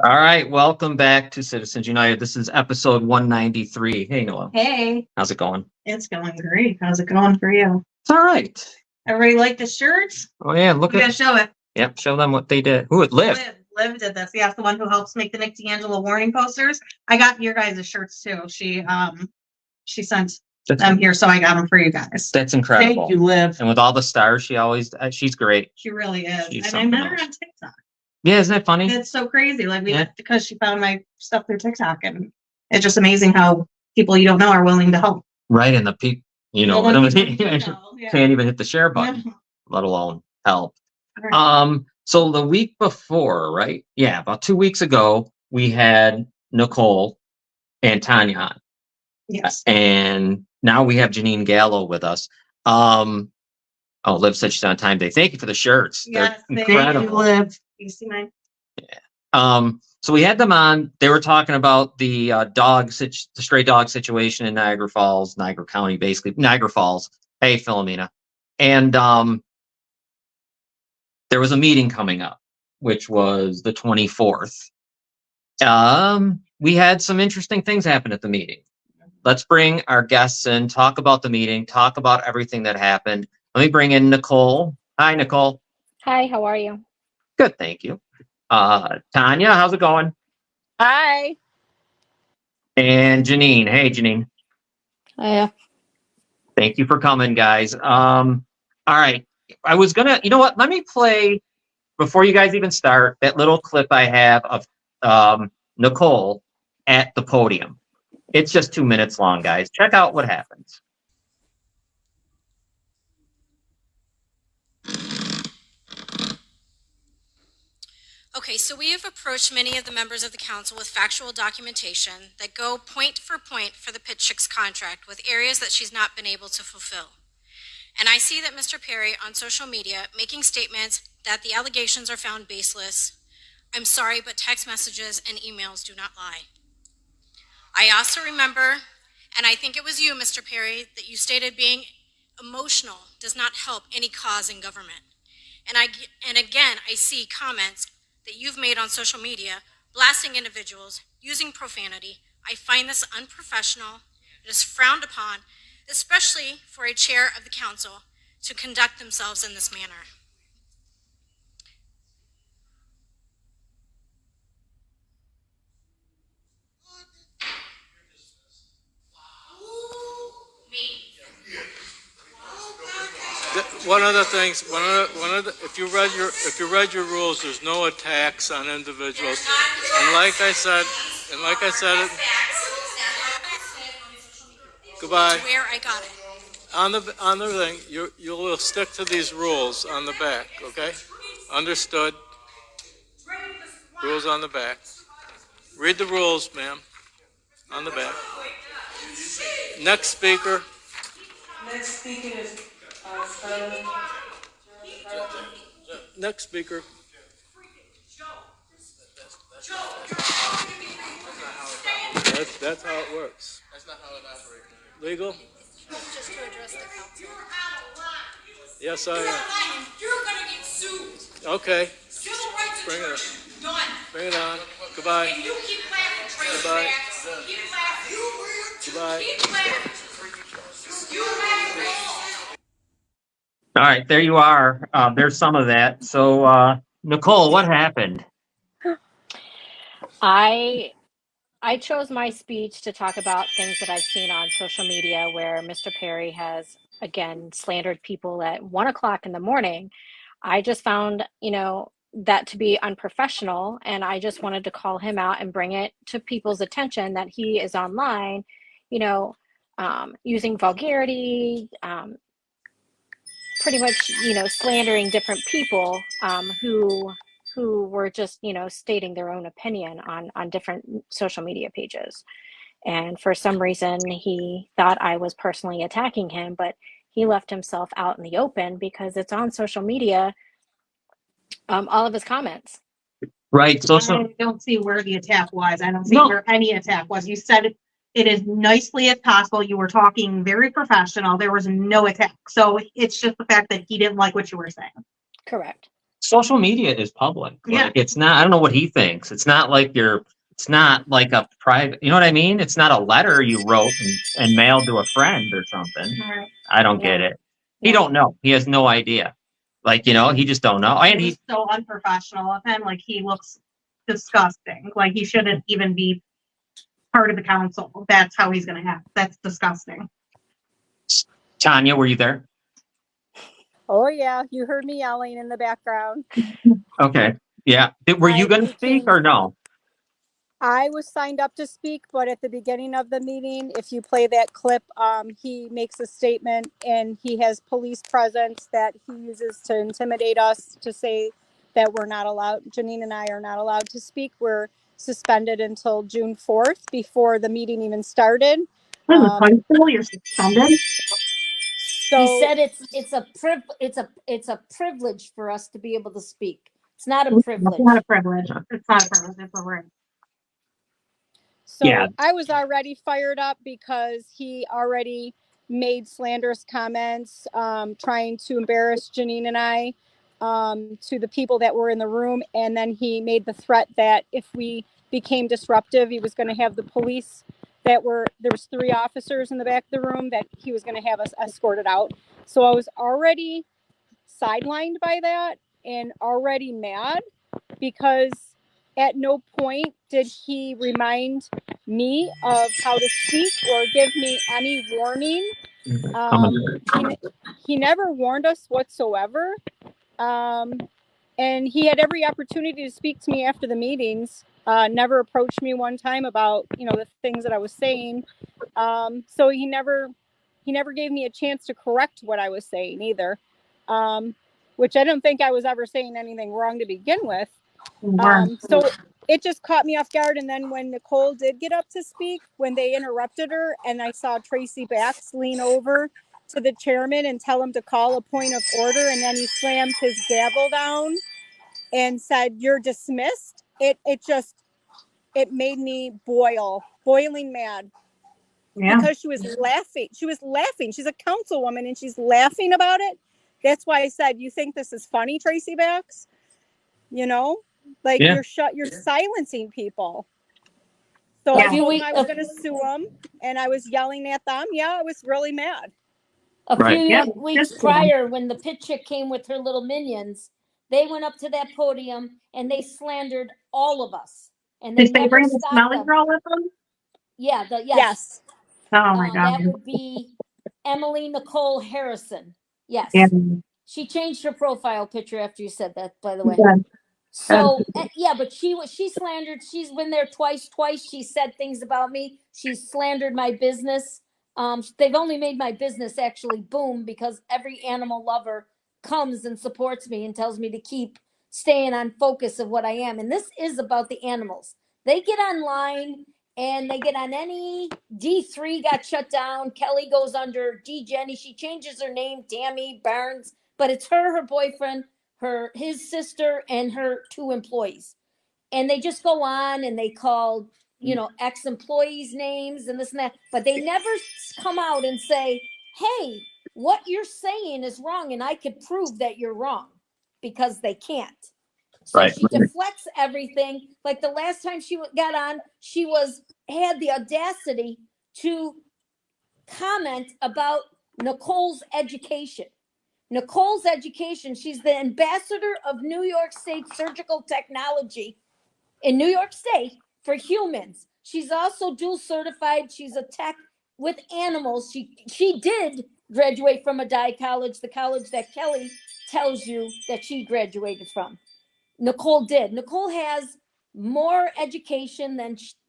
All right, welcome back to Citizens United. This is episode 193. Hey, Noah. Hey, How's it going? it's going great. How's it going for you? It's all right. Everybody like the shirts? Oh, yeah, look I'm gonna at show it. Yep, show them what they did. Who it lived. Liv did this. Yeah, the one who helps make the Nick D'Angelo warning posters. I got your guys' shirts too. She sent them here, so I got them for you guys. That's incredible. Thank you, Liv. And with all the stars, she's great. She really is. She's And I met something her else. on TikTok. Yeah, isn't that funny? It's so crazy. Like Yeah. because she found my stuff through TikTok, and it's just amazing how people you don't know are willing to help. Right, and the people, Well, I like, mean, people you know, yeah. can't even hit the share button, Yeah. let alone help. All right. So the week before, right? Yeah, about 2 weeks ago, we had Nicole and Tanya on. Yes. And now we have Janine Gallo with us. Liv said she's on time day. Thank you for the shirts. Yes, They're thank you, incredible. Liv. You see mine? So we had them on. They were talking about the the stray dog situation in Niagara Falls, Niagara County, basically Niagara Falls. Hey, Philomena. And there was a meeting coming up, which was the 24th. We had some interesting things happen at the meeting. Let's bring our guests in, talk about the meeting, talk about everything that happened. Let me bring in Nicole. Hi, Nicole. Hi, how are you? Good, thank you. Tanya, how's it going? Hi. And Janine. Hey, Janine. Yeah. Thank you for coming, guys. All right. I was gonna, you know what? Let me play, before you guys even start, that little clip I have of Nicole at the podium. It's just 2 minutes long, guys. Check out what happens. Okay, so we have approached many of the members of the council with factual documentation that go point for the Pit Chicks contract with areas that she's not been able to fulfill. And I see that Mr. Perry on social media making statements that the allegations are found baseless. I'm sorry, but text messages and emails do not lie. I also remember, and I think it was you, Mr. Perry, that you stated being emotional does not help any cause in government. And again, I see comments that you've made on social media, blasting individuals, using profanity. I find this unprofessional. It is frowned upon, especially for a chair of the council to conduct themselves in this manner. One of the things, if you read your rules, there's no attacks on individuals. And like I said, goodbye. Where I got it. On the thing, you will stick to these rules on the back, okay? Understood. Rules on the back. Read the rules, ma'am. On the back. Next speaker. Next speaker is Next speaker. That's how it works. That's not how it operates. Legal? Just to address the council. Yes, I am. You're gonna get sued. Okay. Civil rights Bring it attorney. Done. Bring it on. Goodbye. And you keep laughing, Tracy. Goodbye. Keep laughing. Goodbye. Keep laughing. You laughing. All right, there you are. There's some of that. So, Nicole, what happened? I chose my speech to talk about things that I've seen on social media where Mr. Perry has, again, slandered people at 1 o'clock in the morning. I just found, that to be unprofessional, and I just wanted to call him out and bring it to people's attention that he is online, using vulgarity, pretty much, slandering different people who were just, stating their own opinion on different social media pages. And for some reason, he thought I was personally attacking him, but he left himself out in the open because it's on social media, all of his comments. Right. So, I don't see where the attack was. I don't see where any attack was. You said it as nicely as possible. You were talking very professional. There was no attack. So it's just the fact that he didn't like what you were saying. Correct. social media is public. Yeah. Like, it's not, I don't know what he thinks. It's not like it's not like a private, you know what I mean? It's not a letter you wrote and mailed to a friend or something. Right. I don't get it. He don't know. He has no idea. Like, he just don't know. And It was so unprofessional of him. Like, he looks disgusting. Like, he shouldn't even be part of the council. That's how he's gonna act. That's disgusting. Tanya, were you there? Oh yeah, you heard me yelling in the background. Okay. Yeah. Were you going to speak or no? I was signed up to speak, but at the beginning of the meeting, if you play that clip, he makes a statement and he has police presence that he uses to intimidate us, to say that we're not allowed, Janine and I are not allowed to speak. We're suspended until June 4th before the meeting even started. You're suspended. So He said it's a privilege for us to be able to speak. It's not a privilege. It's not a privilege. It's not a privilege. It's a right. So Yeah. I was already fired up because he already made slanderous comments, trying to embarrass Janine and I, to the people that were in the room. And then he made the threat that if we became disruptive, he was going to have the police there was 3 officers in the back of the room that he was going to have us escorted out. So I was already sidelined by that and already mad, because at no point did he remind me of how to speak or give me any warning. He never warned us whatsoever. And he had every opportunity to speak to me after the meetings. Never approached me one time about, the things that I was saying. So he never gave me a chance to correct what I was saying either. Which I don't think I was ever saying anything wrong to begin with. So it just caught me off guard. And then when Nicole did get up to speak, when they interrupted her, and I saw Tracy Bax lean over to the chairman and tell him to call a point of order, and then he slammed his gavel down and said, "You're dismissed." It made me boiling mad. Yeah. Because she was laughing. She's a councilwoman and she's laughing about it. That's why I said, "You think this is funny, Tracy Bax?" Like, Yeah. you're silencing people. So Yeah. I told him I was going to sue them, and I was yelling at them. Yeah, I was really mad. A Right. few Yeah, weeks just- prior, when the pit chick came with her little minions, they went up to that podium and they slandered all of us. And Did they never bring the stopped smelling them. girl with them? Yeah, yes. Yes. Oh my That God. would be Emily Nicole Harrison. Yes. Yeah. She changed her profile picture after you said that, by the way. Yeah. So yeah, but she slandered. She's been there twice. She said things about me. She slandered my business. They've only made my business actually boom because every animal lover comes and supports me and tells me to keep staying on focus of what I am. And this is about the animals. They get online and they get on any D3 got shut down. Kelly goes under D Jenny. She changes her name, Tammy Barnes, but it's her boyfriend, his sister, and her 2 employees. And they just go on and they call, ex-employees names and this and that, but they never come out and say, "Hey, what you're saying is wrong and I could prove that you're wrong," because they can't. So Right. she deflects everything. Like the last time she got on, she had the audacity to comment about Nicole's education. Nicole's education, she's the ambassador of New York State Surgical Technology in New York State for humans. She's also dual certified. She's a tech with animals. She did graduate from a Dye college, the college that Kelly tells you that she graduated from. Nicole did. Nicole has more education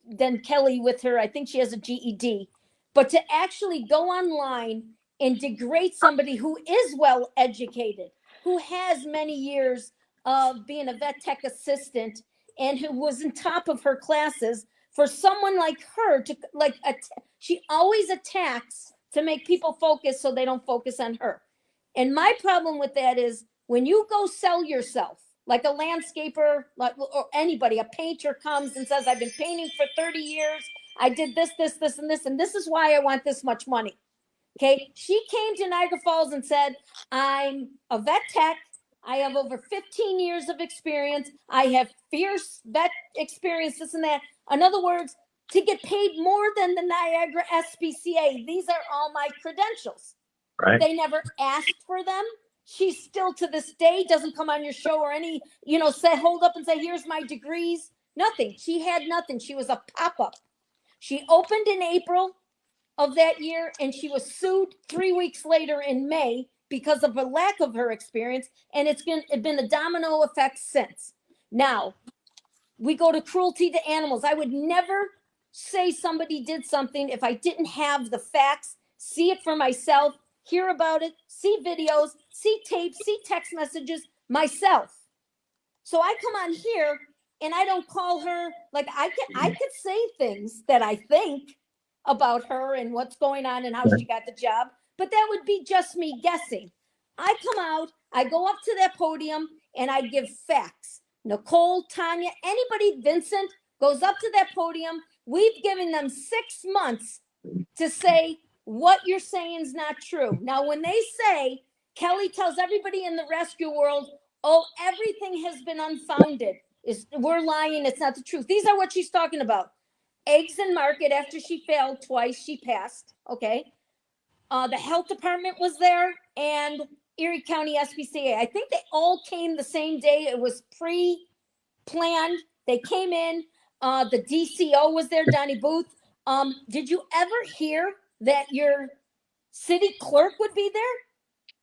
than Kelly with her. I think she has a GED. But to actually go online and degrade somebody who is well educated, who has many years of being a vet tech assistant, and who was on top of her classes, for someone like her to she always attacks to make people focus so they don't focus on her. And my problem with that is when you go sell yourself, like a landscaper, or anybody, a painter comes and says, "I've been painting for 30 years. I did this, and this is why I want this much money." Okay. She came to Niagara Falls and said, "I'm a vet tech. I have over 15 years of experience. I have fierce vet experience, this and that. In other words, to get paid more than the Niagara SPCA, these are all my credentials. Right. They never asked for them. She still to this day doesn't come on your show or any, say, hold up and say, here's my degrees. Nothing. She had nothing. She was a pop-up. She opened in April of that year and she was sued 3 weeks later in May because of a lack of her experience. And it's been a domino effect since. Now, we go to cruelty to animals. I would never say somebody did something if I didn't have the facts, see it for myself, hear about it, see videos, see tapes, see text messages myself. So I come on here and I don't call her, like I could say things that I think about her and what's going on and how she got the job, but that would be just me guessing. I come out, I go up to that podium and I give facts. Nicole, Tanya, anybody, Vincent goes up to that podium. We've given them 6 months to say what you're saying is not true. Now, when they say, Kelly tells everybody in the rescue world, oh, everything has been unfounded. We're lying. It's not the truth. These are what she's talking about. Eggs in market after she failed twice. She passed. Okay. The health department was there and Erie County SPCA. I think they all came the same day. It was pre-planned. They came in. The DCO was there, Donnie Booth. Did you ever hear that your city clerk would be there?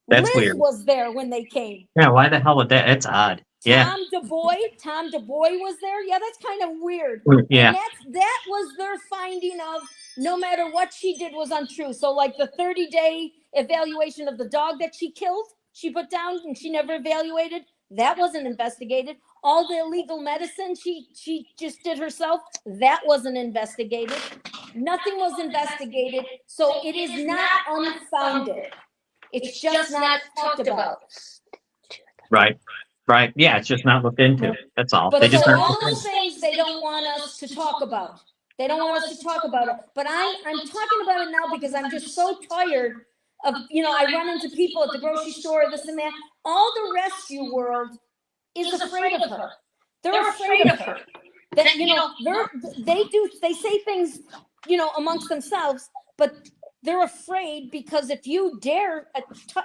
That's Liz weird. was there when they came. Yeah, why the hell would that? It's odd. Yeah. Tom DuBois was there. Yeah, that's kind of weird. Yeah. And that was their finding of no matter what she did was untrue. So like the 30-day evaluation of the dog that she killed, she put down and she never evaluated. That wasn't investigated. All the illegal medicine she just did herself, that wasn't investigated. Nothing was investigated. So it is not unfounded. It's just not talked about. Right. Right. Yeah, it's just not looked into. That's all. But They just so aren't all looking those things they don't want us to talk about. They don't want us to talk about it. But I'm talking about it now because I'm just so tired of, I run into people at the grocery store, this and that. All the rescue world is afraid of her. They're afraid of her. That, they say things, amongst themselves, but they're afraid because if you dare,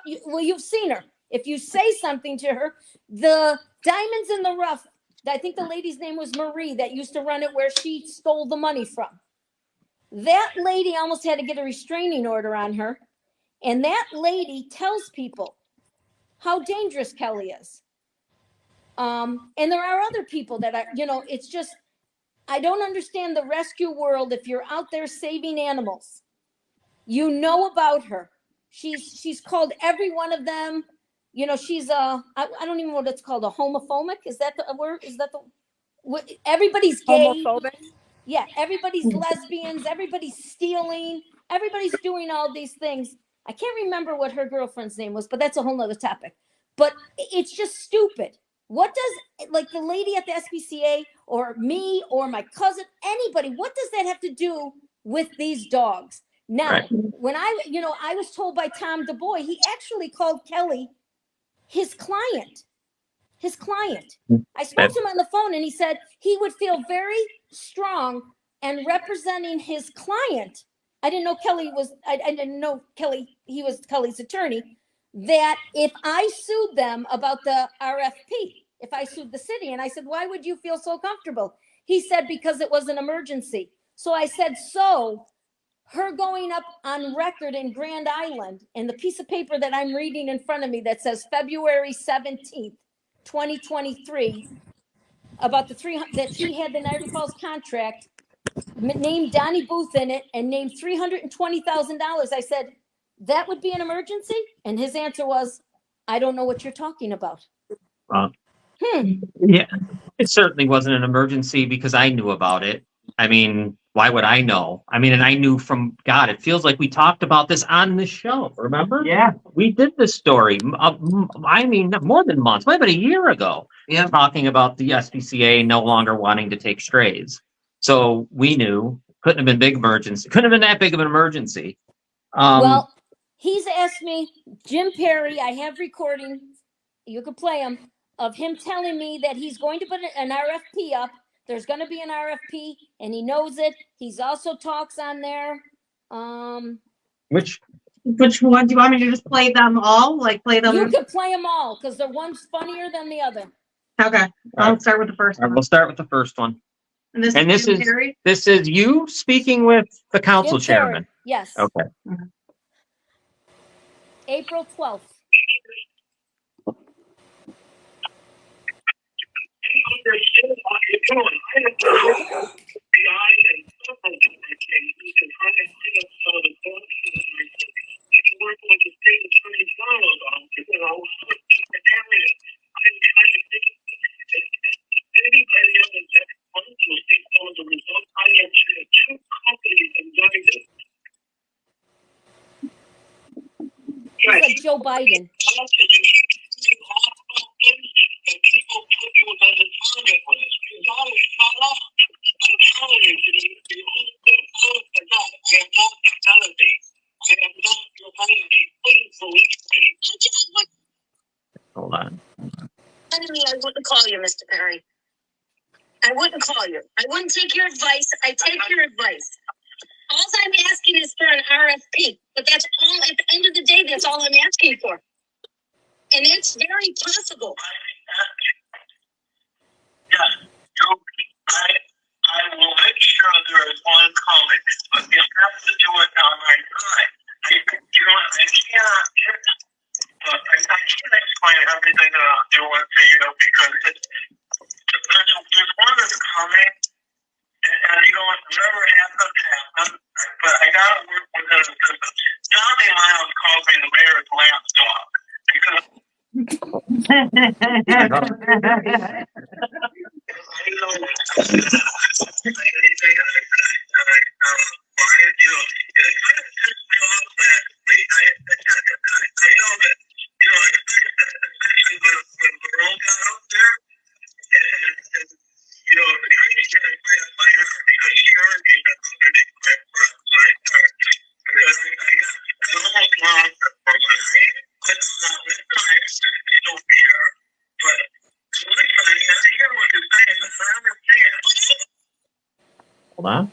you've seen her. If you say something to her, the diamonds in the rough, I think the lady's name was Marie that used to run it where she stole the money from. That lady almost had to get a restraining order on her. And that lady tells people how dangerous Kelly is. And there are other people that are, it's just, I don't understand the rescue world. If you're out there saving animals, you know about her. She's called every one of them. She's I don't even know what it's called, a homophobic. Is that the word? Is that everybody's gay? Homophobic. Yeah, everybody's lesbians, everybody's stealing, everybody's doing all these things. I can't remember what her girlfriend's name was, but that's a whole nother topic. But it's just stupid. What does, like the lady at the SPCA or me or my cousin, anybody, what does that have to do with these dogs? Now, Right. when I was told by Tom DuBois, he actually called Kelly his client. I spoke to him on the phone and he said he would feel very strong and representing his client. I didn't know Kelly was, I didn't know Kelly, he was Kelly's attorney, that if I sued them about the RFP, if I sued the city, and I said, why would you feel so comfortable? He said, because it was an emergency. So I said, so her going up on record in Grand Island and the piece of paper that I'm reading in front of me that says February 17th, 2023, about the 300 that she had the Niagara Falls contract, named Donnie Booth in it and named $320,000. I said, that would be an emergency? And his answer was, I don't know what you're talking about. Yeah, it certainly wasn't an emergency because I knew about it. I mean, why would I know? I mean, and I knew from God, it feels like we talked about this on the show. Remember? Yeah. We did this story. I mean, more than months, might have been a year ago. Yeah. Talking about the SPCA no longer wanting to take strays. So we knew couldn't have been big emergency. Couldn't have been that big of an emergency. Well, he's asked me, Jim Perry, I have recording. you could play them, of him telling me that he's going to put an RFP up. There's going to be an RFP, and he knows it. He's also talks on there. Which, Which one, do you want me to just play them all? Like play You them? could play them all because the one's funnier than the other. Okay, I'll start with the first all right, one. we'll start with the first one. And this and this Jim is- Perry? This is you speaking with the council Jim Perry, chairman. yes. Okay. April 12th. He's like Joe Biden. Hold on. I wouldn't call you, Mr. Perry. I wouldn't call you. I wouldn't take your advice. I take your advice. All I'm asking is for an RFP, but that's all, at the end of the day, that's all I'm asking for. And it's very possible. Yes, I will make sure there is one comment, but you have to do it on my time. I can't explain everything that I'm doing to you because there's one that's coming, and never happened. But I gotta work with the system. Johnny Miles calls me the mayor's lapdog because Hold on.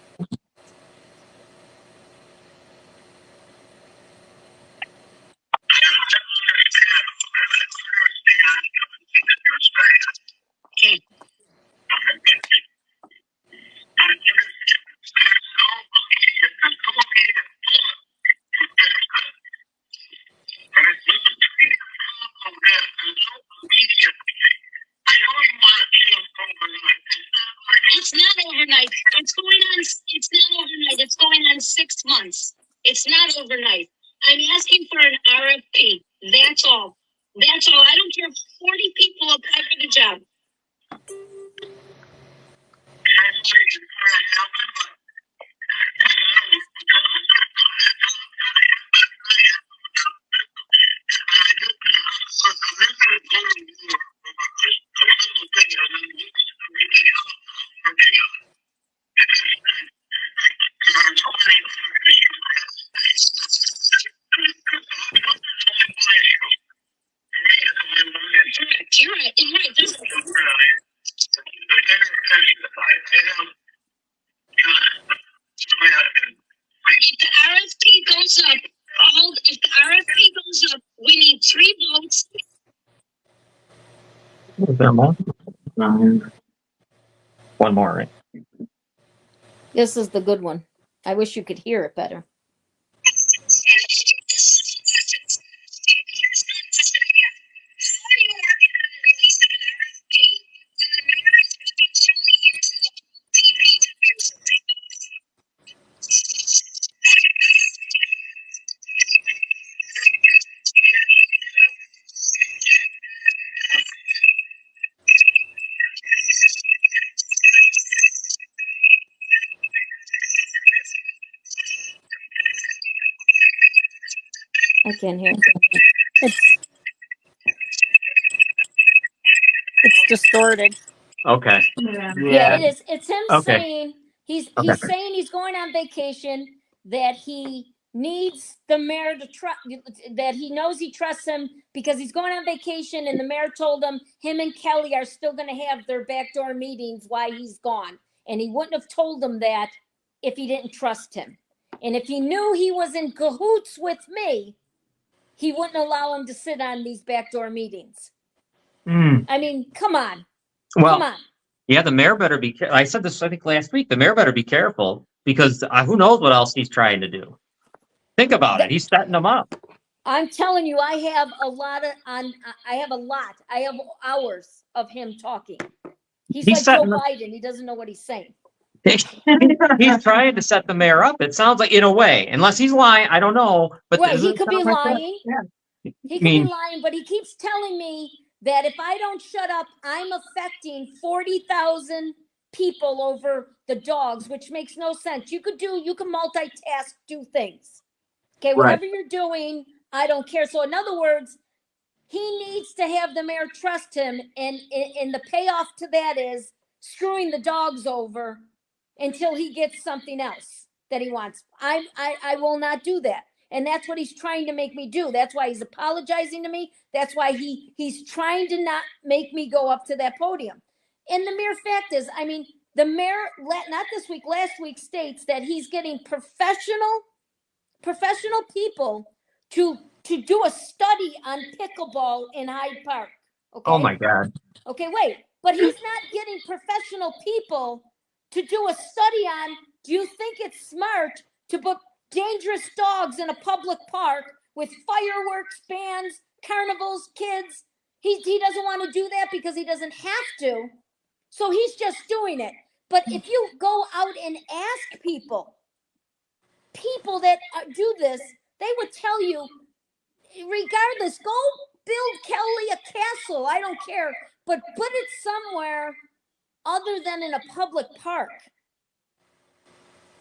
It's not overnight. It's not overnight. It's going on 6 months. It's not overnight. I'm asking for an RFP. That's all. That's all. I don't care if 40 people apply for the job. You're right. There's If the RFP goes up, we need 3 votes. Is there more? One more, right? This is the good one. I wish you could hear it better. I can't hear. It's distorted. Okay. Yeah, it is. It's him Okay. saying he's Okay. saying he's going on vacation, that he needs the mayor to trust, that he knows he trusts him because he's going on vacation, and the mayor told him and Kelly are still going to have their backdoor meetings while he's gone. And he wouldn't have told them that if he didn't trust him. And if he knew he was in cahoots with me, he wouldn't allow him to sit on these backdoor meetings. I mean, come on. Well, Come on. yeah, the mayor better be. I said this, I think, last week. The mayor better be careful because who knows what else he's trying to do. Think about it. He's setting them up. I'm telling you, I have a lot. I have hours of him talking. He's like Joe setting up- Biden. He doesn't know what he's saying. He's trying to set the mayor up. It sounds like, in a way, unless he's lying, I don't know. But Right, doesn't he it could be sound like that? lying. Yeah. He could be lying, but he keeps telling me that if I don't shut up, I'm affecting 40,000 people over the dogs, which makes no sense. You can multitask, do things. Okay, whatever you're doing, I don't care. So in other words, he needs to have the mayor trust him, and the payoff to that is screwing the dogs over until he gets something else that he wants. I will not do that. And that's what he's trying to make me do. That's why he's apologizing to me. That's why he's trying to not make me go up to that podium. And the mere fact is, I mean, the mayor, not this week, last week, states that he's getting professional people to do a study on pickleball in Hyde Park. Okay? Oh my God. Okay, wait. But he's not getting professional people to do a study on, do you think it's smart to put dangerous dogs in a public park with fireworks, bands, carnivals, kids? He doesn't want to do that because he doesn't have to. So he's just doing it. But if you go out and ask people that do this, they would tell you, regardless, go build Kelly a castle. I don't care. But put it somewhere other than in a public park.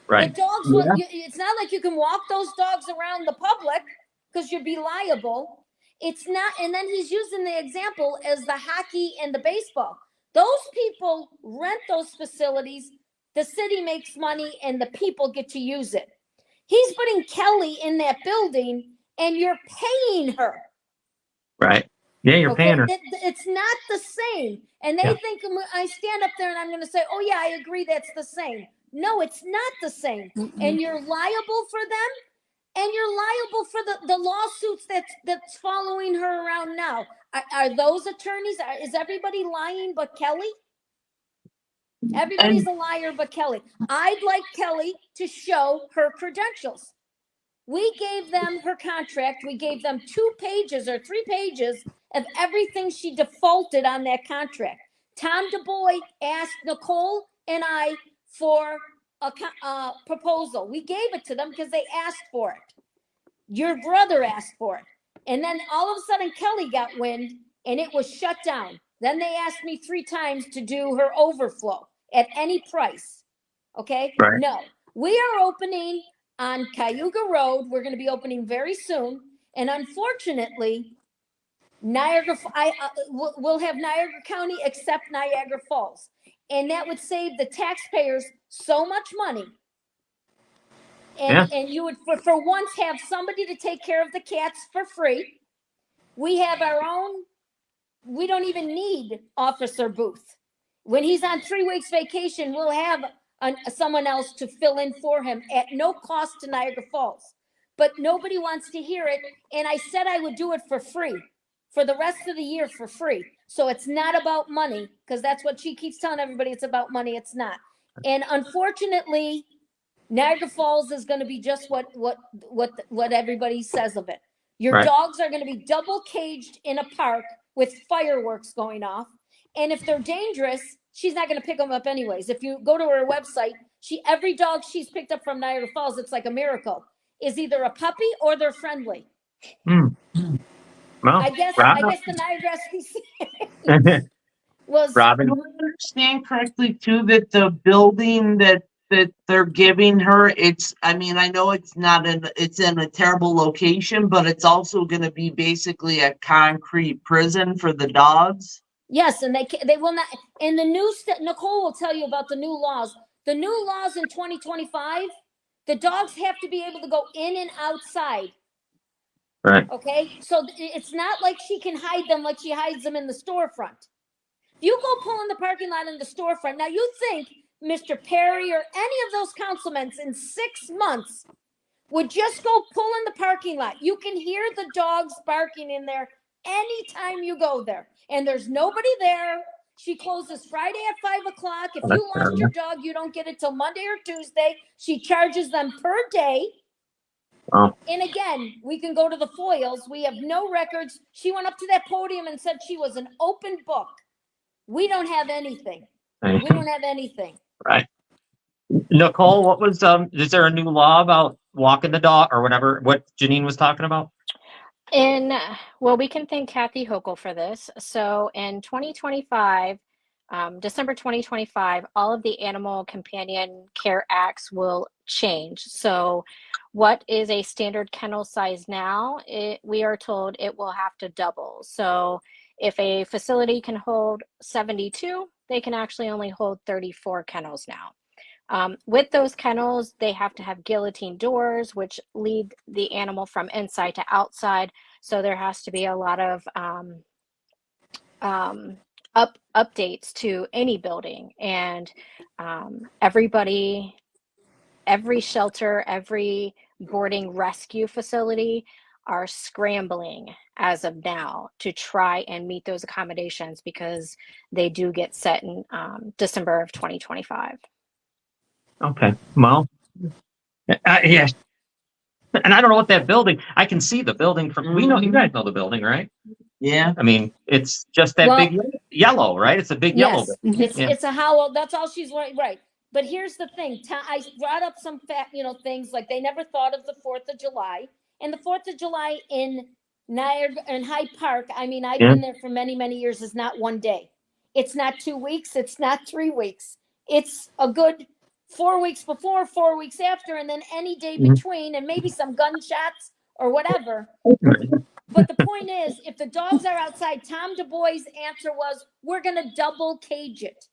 Right. The dogs, it's not like you can walk those dogs around the public because you'd be liable. It's not. And then he's using the example as the hockey and the baseball. Those people rent those facilities. The city makes money and the people get to use it. He's putting Kelly in that building and you're paying her. Right. Yeah, you're paying her. It's not the same. And they think I stand up there and I'm going to say, oh yeah, I agree. That's the same. No, it's not the same. And you're liable for them. And you're liable for the lawsuits that's following her around now. Are those attorneys? Is everybody lying but Kelly? Everybody's a liar but Kelly. I'd like Kelly to show her credentials. We gave them her contract. We gave them 2 pages or 3 pages of everything she defaulted on that contract. Tom DuBois asked Nicole and I for a proposal. We gave it to them because they asked for it. Your brother asked for it. And then all of a sudden Kelly got wind and it was shut down. Then they asked me 3 times to do her overflow at any price. Okay? Right. No. We are opening on Cayuga Road. We're going to be opening very soon. And unfortunately, we'll have Niagara County except Niagara Falls. And that would save the taxpayers so much money. And you would, for once, have somebody to take care of the cats for free. We have our own, we don't even need Officer Booth. When he's on 3 weeks vacation, we'll have someone else to fill in for him at no cost to Niagara Falls. But nobody wants to hear it. And I said I would do it for free, for the rest of the year for free. So it's not about money, because that's what she keeps telling everybody. It's about money. It's not. And unfortunately, Niagara Falls is going to be just what everybody says of it. Your dogs are going to be double caged in a park with fireworks going off. And if they're dangerous, she's not going to pick them up anyways. If you go to her website, every dog she's picked up from Niagara Falls, it's like a miracle, is either a puppy or they're friendly. Well, I guess the Niagara SPCA was. Robin. Do I understand correctly too that the building that they're giving her, I know it's in a terrible location, but it's also going to be basically a concrete prison for the dogs? Yes, and they will not. And the new Nicole will tell you about the new laws. The new laws in 2025 The dogs have to be able to go in and outside. Right. Okay, so it's not like she can hide them like she hides them in the storefront. If you go pull in the parking lot in the storefront, now you think Mr. Perry or any of those councilmen in 6 months would just go pull in the parking lot. You can hear the dogs barking in there anytime you go there, and there's nobody there. She closes Friday at 5 o'clock. If you lost your dog, you don't get it till Monday or Tuesday. She charges them per day. Wow. And again, we can go to the foils. We have no records. She went up to that podium and said she was an open book. We don't have anything. We don't have anything. Right. Nicole, what was, is there a new law about walking the dog or whatever, what Janine was talking about? Well, we can thank Kathy Hochul for this. So in 2025, December 2025, all of the Animal Companion Care Acts will change. So what is a standard kennel size now? We are told it will have to double. So if a facility can hold 72, they can actually only hold 34 kennels now. With those kennels, they have to have guillotine doors, which lead the animal from inside to outside. So there has to be a lot of updates to any building, and everybody, every shelter, every boarding rescue facility are scrambling as of now to try and meet those accommodations because they do get set in December of 2025. Okay, well, yeah. And I don't know what that building, I can see the building from, we know, you guys know the building, right? Yeah. I mean, it's just that Well, big yellow, right? It's a big yellow Yes, building. it's Yeah. it's a howl. That's all she's right. But here's the thing. I brought up some things like they never thought of the 4th of July, and the 4th of July in Niagara and Hyde Park. I mean, I've been there for many, many years. Is not one day. It's not 2 weeks. It's not 3 weeks. It's a good 4 weeks before, 4 weeks after, and then any day between, and maybe some gunshots or whatever. But the point is, if the dogs are outside, Tom Du Bois' answer was, we're going to double cage it.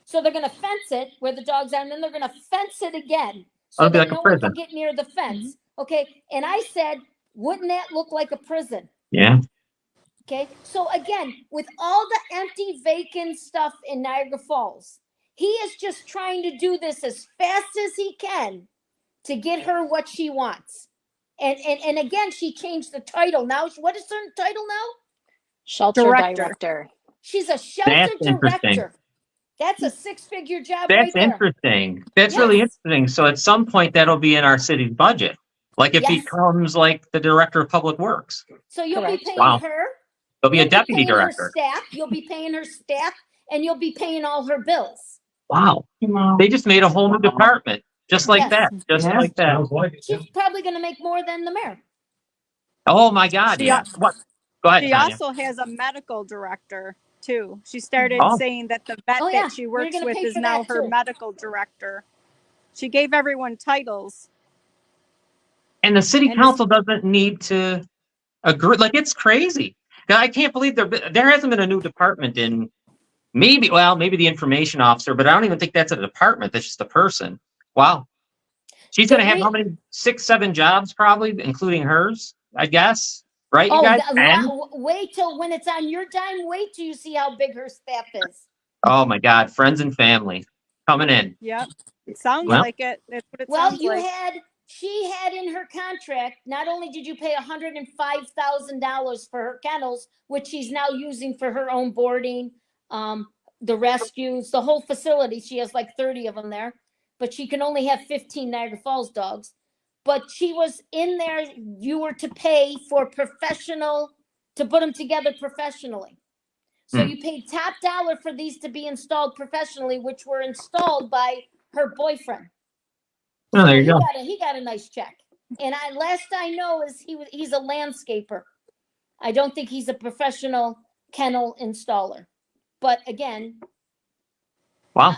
So they're going to fence it where the dogs are, and then they're going to fence it again. So It'll be that like a no one can prison. get near the fence. Okay. And I said, wouldn't that look like a prison? Yeah. Okay. So again, with all the empty, vacant stuff in Niagara Falls, he is just trying to do this as fast as he can to get her what she wants. And again, she changed the title. Now, what is her title now? Shelter director. She's a shelter That's interesting. director. That's a 6-figure job That's right there. interesting. That's really Yes. interesting. So at some point that'll be in our city's budget. Like it Yes. becomes like the director of public works. So you'll Correct. be paying Wow. her. There'll be a You'll deputy paying her director. staff. You'll be paying her staff, and you'll be paying all her bills. Wow. They just made a whole new department. Just like Yes. that. Just Yeah. like that. She's probably going to make more than the mayor. Oh my God. She- Yeah. What? Go ahead, She Tanya. also has a medical director too. She started Oh. saying that the vet Oh, yeah. that she You're works gonna with pay is for now that, her too. medical director. She gave everyone titles. And the city And council doesn't need to agree. Like it's crazy. I can't believe there hasn't been a new department in maybe the information officer, but I don't even think that's a department. That's just a person. Wow. She's The going to have re- how many? 6, 7 jobs probably, including hers, I guess. Right, you Oh, guys? 10? wait till when it's on your dime. Wait till you see how big her staff is. Oh my God. Friends and family coming in. Yep. It sounds Well- like it. That's what it Well, sounds you like. she had in her contract, not only did you pay $105,000 for her kennels, which she's now using for her own boarding, the rescues, the whole facility. She has like 30 of them there, but she can only have 15 Niagara Falls dogs. But she was in there, you were to pay for professional, to put them together professionally. So Hmm. you paid top dollar for these to be installed professionally, which were installed by her boyfriend. Oh, there you go. He got a nice check. And last I know is he's a landscaper. I don't think he's a professional kennel installer. But again, Wow.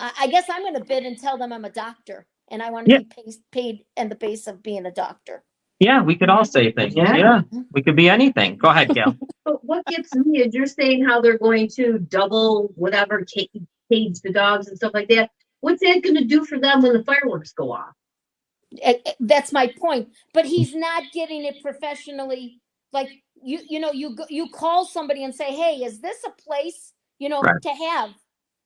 I guess I'm going to bid and tell them I'm a doctor and I want to be paid on the base of being a doctor. Yeah, we could all say things. Yeah. Yeah. We could be anything. Go ahead, Gail. But what gets me is you're saying how they're going to double whatever, cage the dogs and stuff like that. What's that going to do for them when the fireworks go off? That's my point. But he's not getting it professionally. Like you call somebody and say, "Hey, is this a place Right. to have?"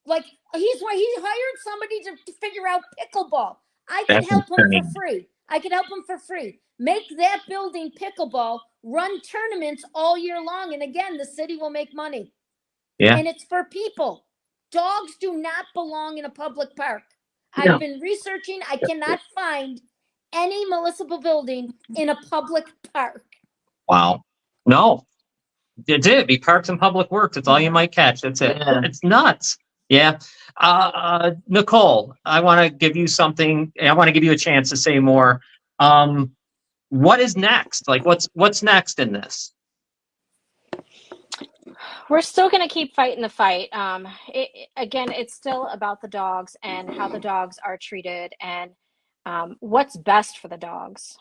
Like he hired somebody to figure out pickleball. I could That's help him for insane. free. I could help him for free. Make that building pickleball. Run tournaments all year long, and again, the city will make money. Yeah. And it's for people. Dogs do not belong in a public park. No. I've been researching. I cannot find any municipal building in a public park. Wow. No. It'd be parks and public works. It's all you might catch. That's it. Yeah. It's nuts. Yeah. Nicole, I want to give you something. I want to give you a chance to say more. What is next? Like, what's next in this? We're still going to keep fighting the fight. Again, it's still about the dogs and how the dogs are treated and what's best for the dogs.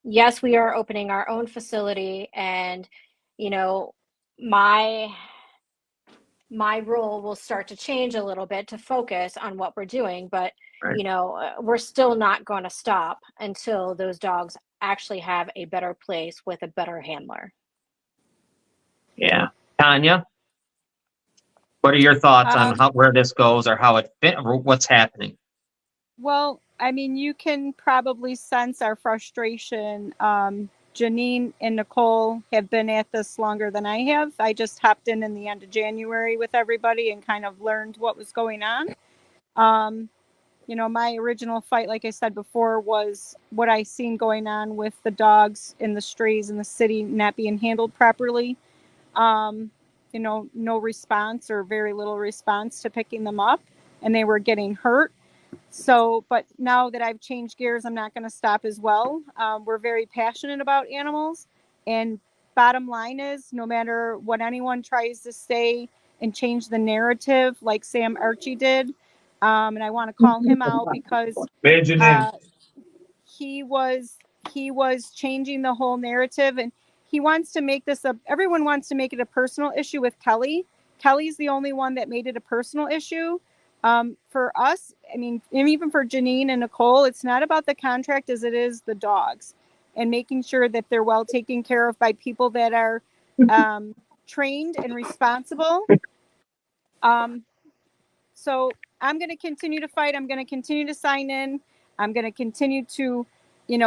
Yes, we are opening our own facility, and my role will start to change a little bit to focus on what we're doing, but Right. we're still not going to stop until those dogs actually have a better place with a better handler. Yeah. Tanya, what are your thoughts on where this goes or how or what's happening? Well, I mean, you can probably sense our frustration. Janine and Nicole have been at this longer than I have. I just hopped in the end of January with everybody and kind of learned what was going on. My original fight, like I said before, was what I seen going on with the dogs and the strays in the city not being handled properly. No response or very little response to picking them up, and they were getting hurt. So, but now that I've changed gears, I'm not going to stop as well. We're very passionate about animals, and bottom line is, no matter what anyone tries to say and change the narrative, like Sam Archie did, and I want to call him out because he was changing the whole narrative, and he wants to make this everyone wants to make it a personal issue with Kelly. Kelly's the only one that made it a personal issue. For us, I mean, and even for Janine and Nicole, it's not about the contract as it is the dogs, and making sure that they're well taken care of by people that are trained and responsible. So I'm going to continue to fight. I'm going to continue to sign in. I'm going to continue to,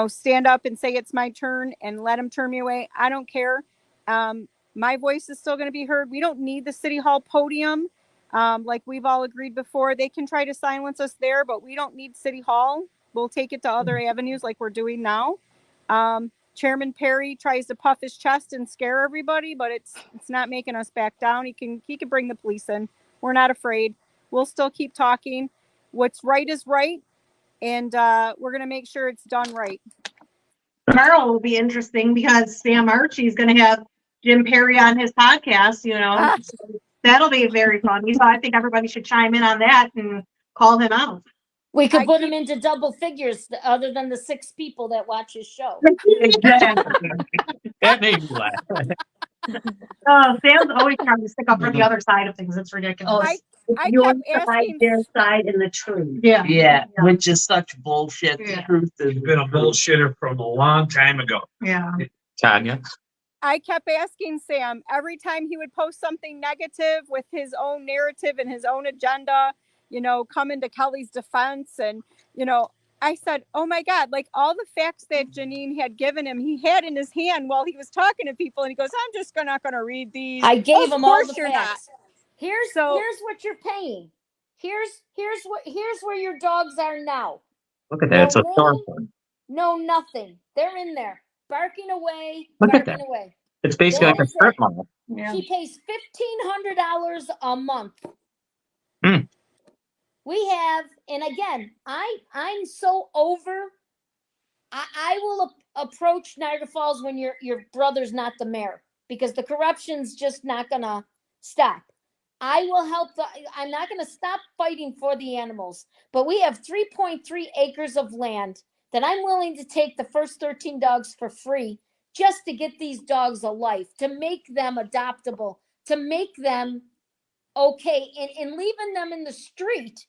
stand up and say it's my turn and let them turn me away. I don't care. My voice is still going to be heard. We don't need the City Hall podium. Like we've all agreed before, they can try to silence us there, but we don't need City Hall. We'll take it to other avenues like we're doing now. Chairman Perry tries to puff his chest and scare everybody, but it's not making us back down. He can bring the police in. We're not afraid. We'll still keep talking. What's right is right, and we're going to make sure it's done right. Tomorrow will be interesting because Sam Archie is going to have Jim Perry on his podcast, So that'll be very funny. So I think everybody should chime in on that and call him out. We could put him into double figures other than the 6 people that watch his show. Exactly. That made me laugh. Sam's always trying to stick up for the other side of things. It's ridiculous. I You kept want to fight asking. their side and the truth. Yeah, which is such bullshit. The truth is been a bullshitter from a long time ago. Yeah. Tanya. I kept asking Sam every time he would post something negative with his own narrative and his own agenda, coming to Kelly's defense. And, I said, oh my God, like all the facts that Janine had given him, he had in his hand while he was talking to people. And he goes, I'm just not going to read these. I gave him all the you're facts. Here's what you're paying. Here's where your dogs are now. Look at that. It's a No storm. rain, no nothing. They're in there barking away, Look at barking that. away. It's basically like a strip mall. She pays $1,500 a month. Hmm. We have, and again, I'm so over. I will approach Niagara Falls when your brother's not the mayor, because the corruption's just not gonna stop. I will help. I'm not gonna stop fighting for the animals, but we have 3.3 acres of land that I'm willing to take the first 13 dogs for free, just to get these dogs a life, to make them adoptable, to make them okay, and leaving them in the street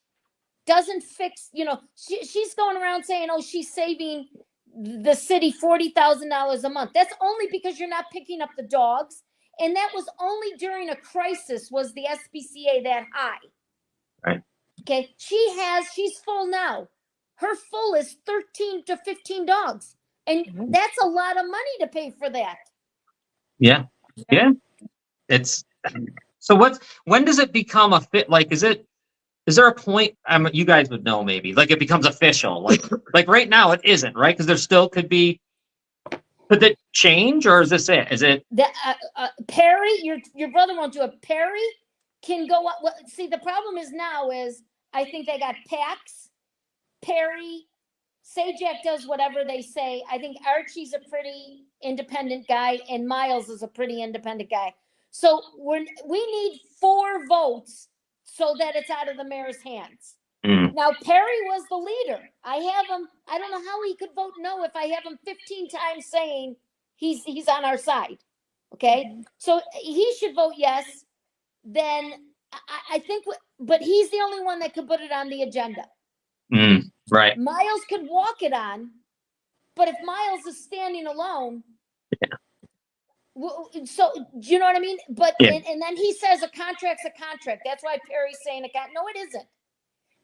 doesn't fix, she's going around saying, oh, she's saving the city $40,000 a month. That's only because you're not picking up the dogs. And that was only during a crisis was the SPCA that high. Right. Okay. She's full now. Her full is 13 to 15 dogs. And that's a lot of money to pay for that. Yeah. Yeah. It's so when does it become a fit? Like, is there a point, you guys would know maybe, like it becomes official, like right now it isn't, right? Because there still could it change, or is this it? Is it? Perry, your brother won't do it. Perry can go up. Well, see, the problem is now is I think they got Pax, Perry, Sajak does whatever they say. I think Archie's a pretty independent guy, and Miles is a pretty independent guy. So we need 4 votes so that it's out of the mayor's hands. Now, Perry was the leader. I have him. I don't know how he could vote no if I have him 15 times saying he's on our side. Okay. So he should vote yes. Then I think, but he's the only one that could put it on the agenda. Right. Miles could walk it on, but if Miles is standing alone, so do you know what I mean? But and then he says a contract's a contract. That's why Perry's saying a contract. No, it isn't.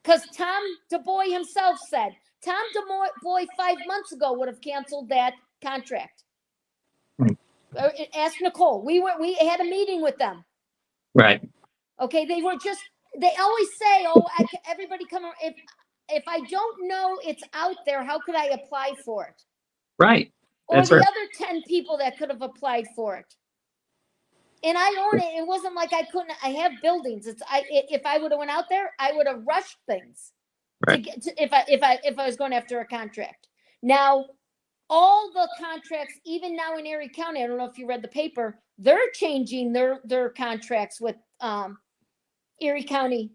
Because Tom DuBois himself said, Tom DuBois 5 months ago would have canceled that contract. Ask Nicole. We had a meeting with them. Right. Okay, they always say, oh, everybody come. If I don't know it's out there, how could I apply for it? Right. Or That's the right. other 10 people that could have applied for it. And I own it. It wasn't like I couldn't. I have buildings. If I would have went out there, I would have rushed things. Right. If I was going after a contract. Now, all the contracts, even now in Erie County, I don't know if you read the paper, they're changing their contracts with Erie County.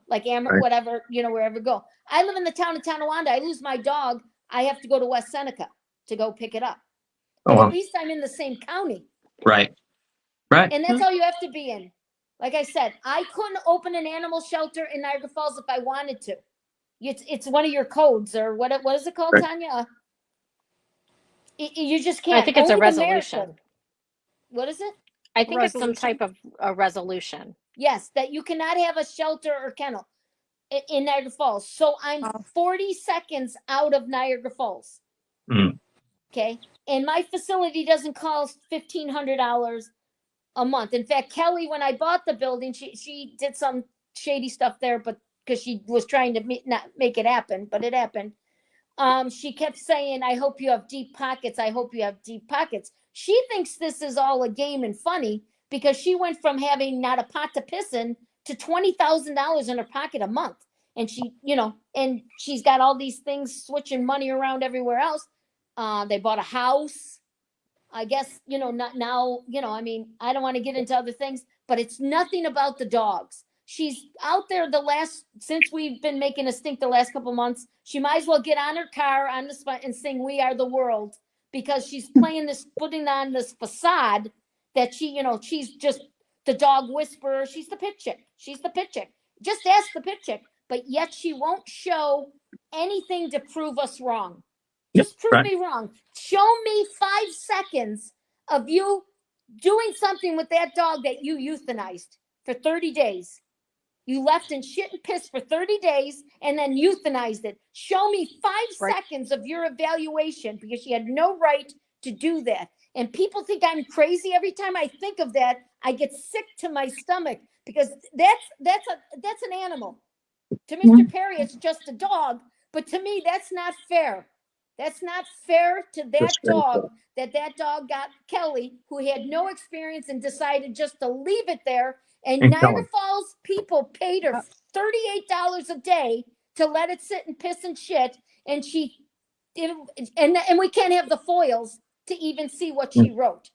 Like Right. whatever, wherever go. I live in the town of Tonawanda. I lose my dog. I have to go to West Seneca to go pick it up. But at least I'm in the same county. Right. Right. And that's all you have to be in. Like I said, I couldn't open an animal shelter in Niagara Falls if I wanted to. It's one of your codes, or what is it called, Right. Tanya? You just can't. I think it's a Only the mayor resolution. could. What is it? I think it's some Resolution? type of a resolution. Yes, that you cannot have a shelter or kennel in Niagara Falls. So I'm 40 seconds out of Niagara Falls. Okay. And my facility doesn't cost $1,500 a month. In fact, Kelly, when I bought the building, she did some shady stuff there, but because she was trying to not make it happen, but it happened. She kept saying, I hope you have deep pockets. I hope you have deep pockets. She thinks this is all a game and funny because she went from having not a pot to piss in to $20,000 in her pocket a month. And and she's got all these things switching money around everywhere else. They bought a house. I guess, not now, I mean, I don't want to get into other things, but it's nothing about the dogs. She's out there since we've been making a stink the last couple months, she might as well get on her car on the spot and sing We Are the World, because she's putting on this facade that she's just the dog whisperer. She's the pit chick. She's the pit chick. Just ask the pit chick, but yet she won't show anything to prove us wrong. Just prove me wrong. Show me 5 seconds of you doing something with that dog that you euthanized for 30 days. You left in shit and piss for 30 days and then euthanized it. Show me 5 seconds of your evaluation, because she had no right to do that. And people think I'm crazy. Every time I think of that, I get sick to my stomach, because that's an animal. To Mr. Perry, it's just a dog. But to me, that's not fair. That's not fair to that dog, that dog got Kelly, who had no experience and decided just to leave it there. And Niagara Falls people paid her $38 a day to let it sit and piss and shit. And and we can't have the foils to even see what she wrote.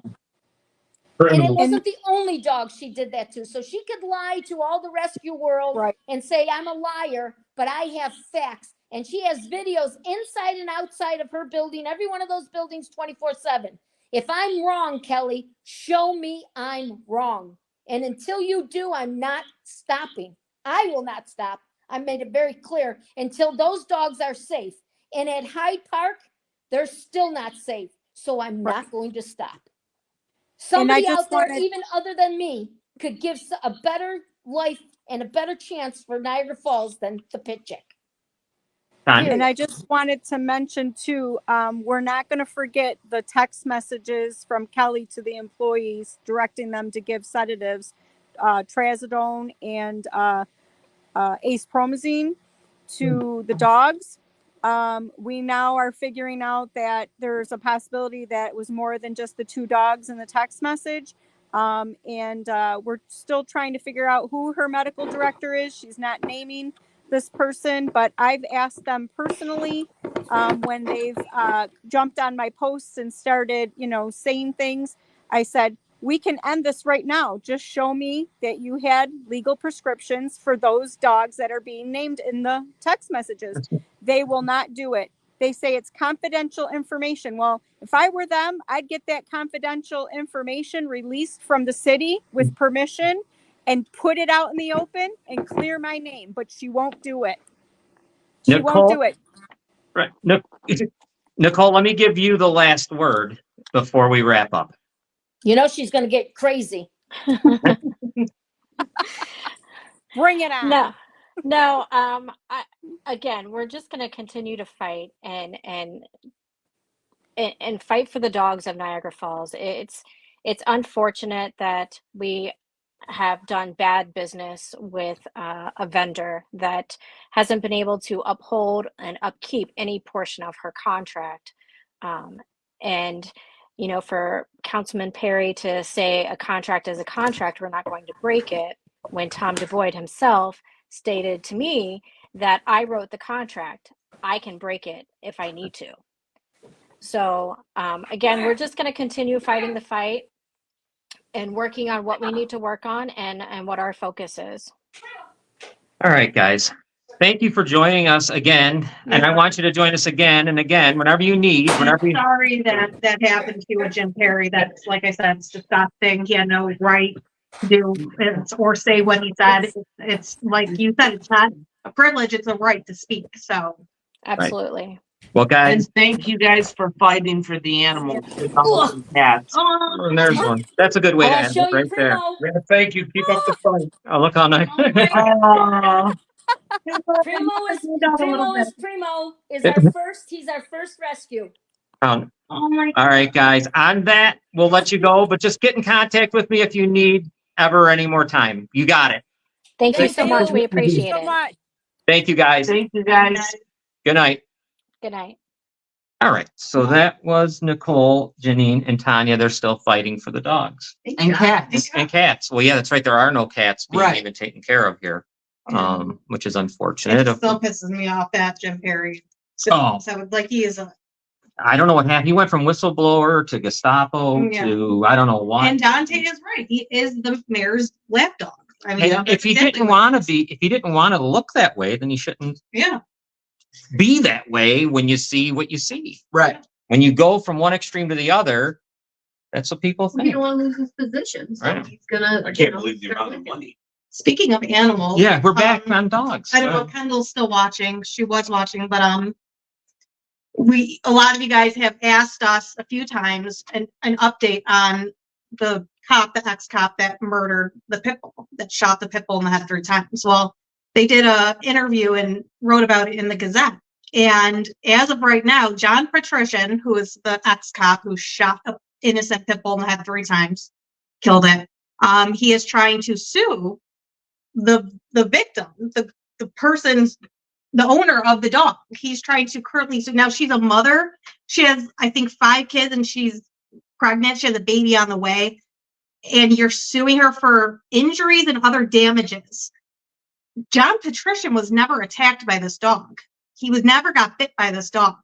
And it wasn't the only dog she did that to. So she could lie to all the rescue world and say, I'm a liar, but I have facts. And she has videos inside and outside of her building, every one of those buildings 24/7. If I'm wrong, Kelly, show me I'm wrong. And until you do, I'm not stopping. I will not stop. I made it very clear, until those dogs are safe. And at Hyde Park, they're still not safe. So I'm not going to stop. Somebody just out there, wanted- even other than me, could give a better life and a better chance for Niagara Falls than the pit chick. Tanya? And I just wanted to mention too, we're not going to forget the text messages from Kelly to the employees directing them to give sedatives, trazodone and acepromazine to the dogs. We now are figuring out that there's a possibility that it was more than just the 2 dogs in the text message. And we're still trying to figure out who her medical director is. She's not naming this person, but I've asked them personally when they've jumped on my posts and started, saying things. I said, we can end this right now. Just show me that you had legal prescriptions for those dogs that are being named in the text messages. They will not do it. They say it's confidential information. Well, if I were them, I'd get that confidential information released from the city with permission and put it out in the open and clear my name, but she won't do it. She won't do it. Right. Nicole, let me give you the last word before we wrap up. You know she's going to get crazy. Bring it on. No. Again, we're just going to continue to fight and fight for the dogs of Niagara Falls. It's unfortunate that we have done bad business with a vendor that hasn't been able to uphold and upkeep any portion of her contract. And for Councilman Perry to say a contract is a contract, we're not going to break it, when Tom DeVoyd himself stated to me that I wrote the contract, I can break it if I need to. So again, we're just going to continue fighting the fight and working on what we need to work on and what our focus is. All right, guys. Thank you for joining us again. And I want you to join us again and again, whenever you need, whenever you... Sorry that happened to you with Jim Perry. That's, like I said, it's disgusting. He had no right to do it or say what he said. It's like you said, it's not a privilege, it's a right to speak. So absolutely. Well, guys, and thank you guys for fighting for the animals, the dogs and cats. And there's one. That's a good way to end it right there. Yeah, thank you. Keep up the fight. Oh, look how nice. Primo is our first. He's our first rescue. All right, guys. On that, we'll let you go, but just get in contact with me if you need ever any more time. You got it. Thank you so much. We appreciate it. Thank you, guys. Thank you, guys. Good night. Good night. All right. So that was Nicole, Janine, and Tanya. They're still fighting for the dogs. And cats. And cats. Well, yeah, that's right. There are no cats being Right. even taken care of here, which is unfortunate. it still pisses me off that Jim Perry. Oh. So like he is a, I don't know what happened. He went from whistleblower to Gestapo Yeah. to I don't know what. and Dante is right. He is the mayor's lapdog. I mean, And if he didn't want to be, if he didn't want to look that way, then he shouldn't yeah. be that way when you see what you see. Right. When you go from one extreme to the other, that's what people He think. don't want to lose his position, so Right. he's gonna. I can't believe the amount of money. Speaking of animals. Yeah, we're back on dogs. I don't know if Kendall's still watching. She was watching, but a lot of you guys have asked us a few times an update on the ex-cop that murdered the pit bull, that shot the pit bull in the head 3 times. Well, they did a interview and wrote about it in the Gazette. And as of right now, John Patrician, who is the ex-cop who shot an innocent pit bull in the head 3 times, killed it. He is trying to sue the victim, the person's, the owner of the dog. He's trying to currently sue. Now she's a mother. She has, I think, 5 kids and she's pregnant. She has a baby on the way. And you're suing her for injuries and other damages. John Patrician was never attacked by this dog. He never got bit by this dog.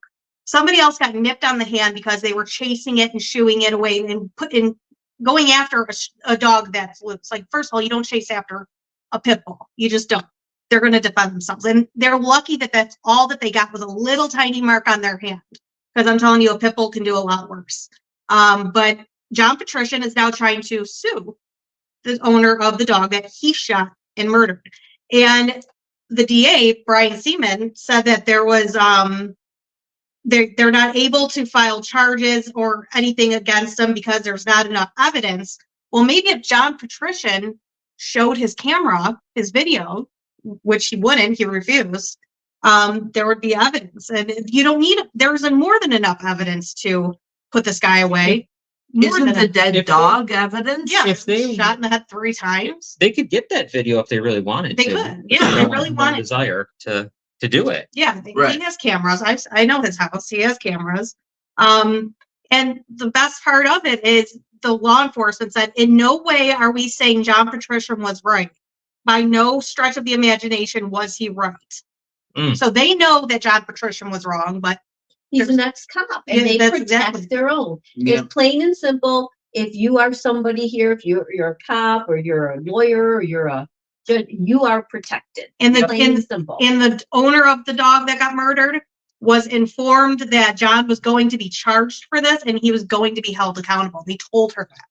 Somebody else got nipped on the hand because they were chasing it and shooing it away and going after a dog that's loose. Like, first of all, you don't chase after a pit bull. You just don't. They're going to defend themselves. And they're lucky that that's all that they got was a little tiny mark on their hand. Because I'm telling you, a pit bull can do a lot worse. But John Patrician is now trying to sue the owner of the dog that he shot and murdered. And the DA, Brian Seaman, said that there was, they're not able to file charges or anything against him because there's not enough evidence. Well, maybe if John Patrician showed his camera, his video, which he wouldn't, he refused, there would be evidence. And you don't need, there's more than enough evidence to put this guy away. More Isn't than the enough. dead dog evidence? Yeah, If they- shot in the head 3 times. They could get that video if they really wanted They to. could, yeah, they really One wanted. desire to do it. Yeah, Right. he has cameras. I know his house. He has cameras. And the best part of it is the law enforcement said, in no way are we saying John Patrician was right. By no stretch of the imagination was he right. Mm. So they know that John Patrician was wrong, but He's an ex-cop Yeah, and they that's protect exactly. their own. Yeah. It's plain and simple. If you are somebody here, if you're a cop or you're a lawyer or you're a judge, you are protected. And the- Plain and simple. and the owner of the dog that got murdered was informed that John was going to be charged for this and he was going to be held accountable. They told her that.